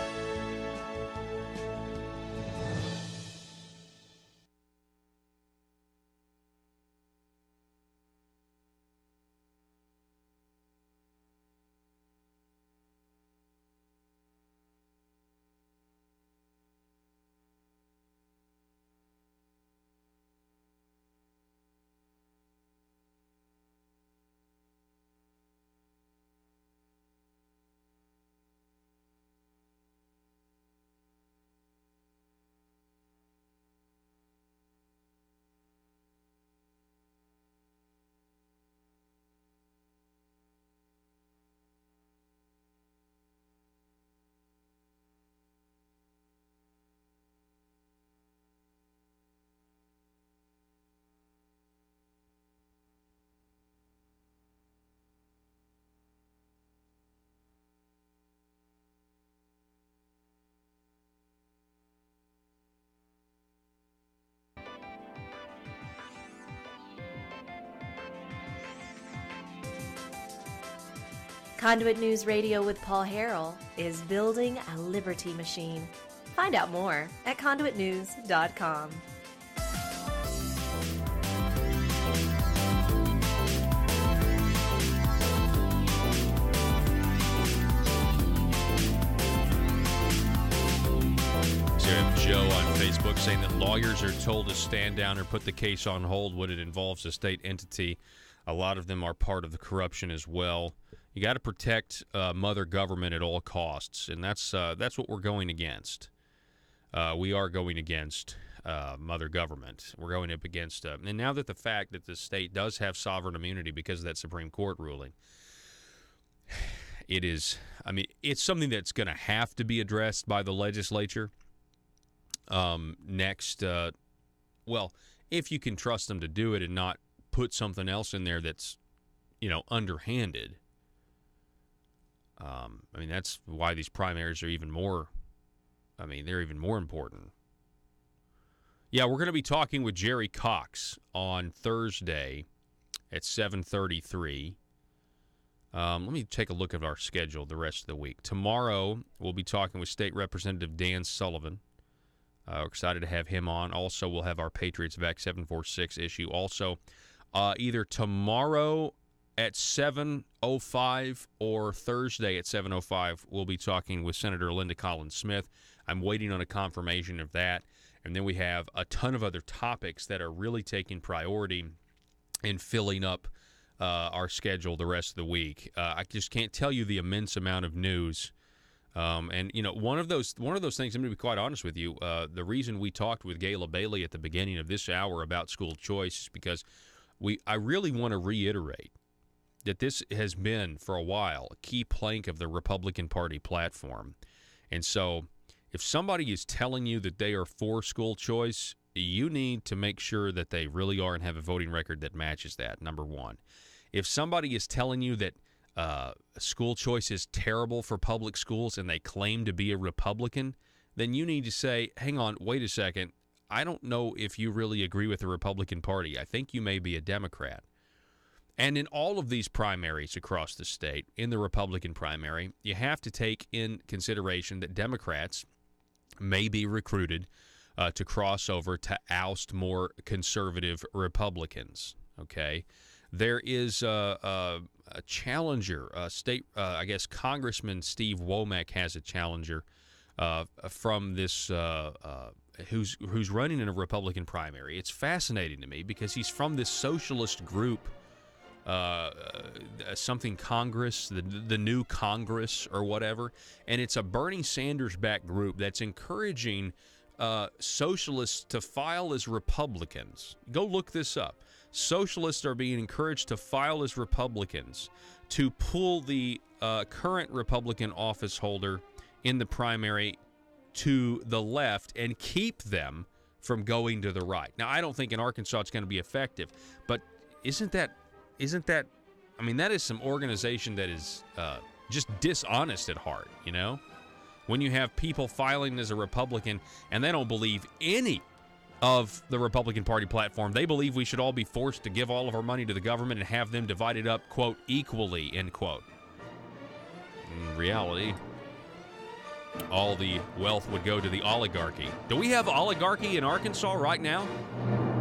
Conduit News Radio with Paul Harrell is building a liberty machine. Find out more at conduitnews.com. Joe on Facebook saying that lawyers are told to stand down or put the case on hold when it involves a state entity. A lot of them are part of the corruption as well. You got to protect mother government at all costs, and that's what we're going against. We are going against mother government. We're going up against, and now that the fact that the state does have sovereign immunity because of that Supreme Court ruling, it is. I mean, it's something that's going to have to be addressed by the legislature. Next, well, if you can trust them to do it and not put something else in there that's, underhanded. I mean, that's why these primaries are even more, they're even more important. Yeah, we're going to be talking with Jerry Cox on Thursday at 7:33. Let me take a look at our schedule the rest of the week. Tomorrow, we'll be talking with State Representative Dan Sullivan. We're excited to have him on. Also, we'll have our Patriots VAC 746 issue. Also, either tomorrow at 7:05 or Thursday at 7:05, we'll be talking with Senator Linda Collins Smith. I'm waiting on a confirmation of that. And then we have a ton of other topics that are really taking priority and filling up our schedule the rest of the week. I just can't tell you the immense amount of news. And one of those things, I'm going to be quite honest with you, the reason we talked with Gayla Bailey at the beginning of this hour about school choice is because I really want to reiterate that this has been for a while a key plank of the Republican Party platform. And so if somebody is telling you that they are for school choice, you need to make sure that they really are and have a voting record that matches that, number one. If somebody is telling you that school choice is terrible for public schools and they claim to be a Republican, then you need to say, hang on, wait a second. I don't know if you really agree with the Republican Party. I think you may be a Democrat. And in all of these primaries across the state, in the Republican primary, you have to take in consideration that Democrats may be recruited to cross over to oust more conservative Republicans, okay? There is a challenger, I guess Congressman Steve Womack has a challenger from this, who's running in a Republican primary. It's fascinating to me because he's from this socialist group, something Congress, the new Congress or whatever, and it's a Bernie Sanders-backed group that's encouraging socialists to file as Republicans. Go look this up. Socialists are being encouraged to file as Republicans to pull the current Republican office holder in the primary to the left and keep them from going to the right. Now, I don't think in Arkansas it's going to be effective, but isn't that, I mean, that is some organization that is just dishonest at heart, you know? When you have people filing as a Republican and they don't believe any of the Republican Party platform, they believe we should all be forced to give all of our money to the government and have them divided up, quote, equally, end quote. In reality, all the wealth would go to the oligarchy. Do we have oligarchy in Arkansas right now?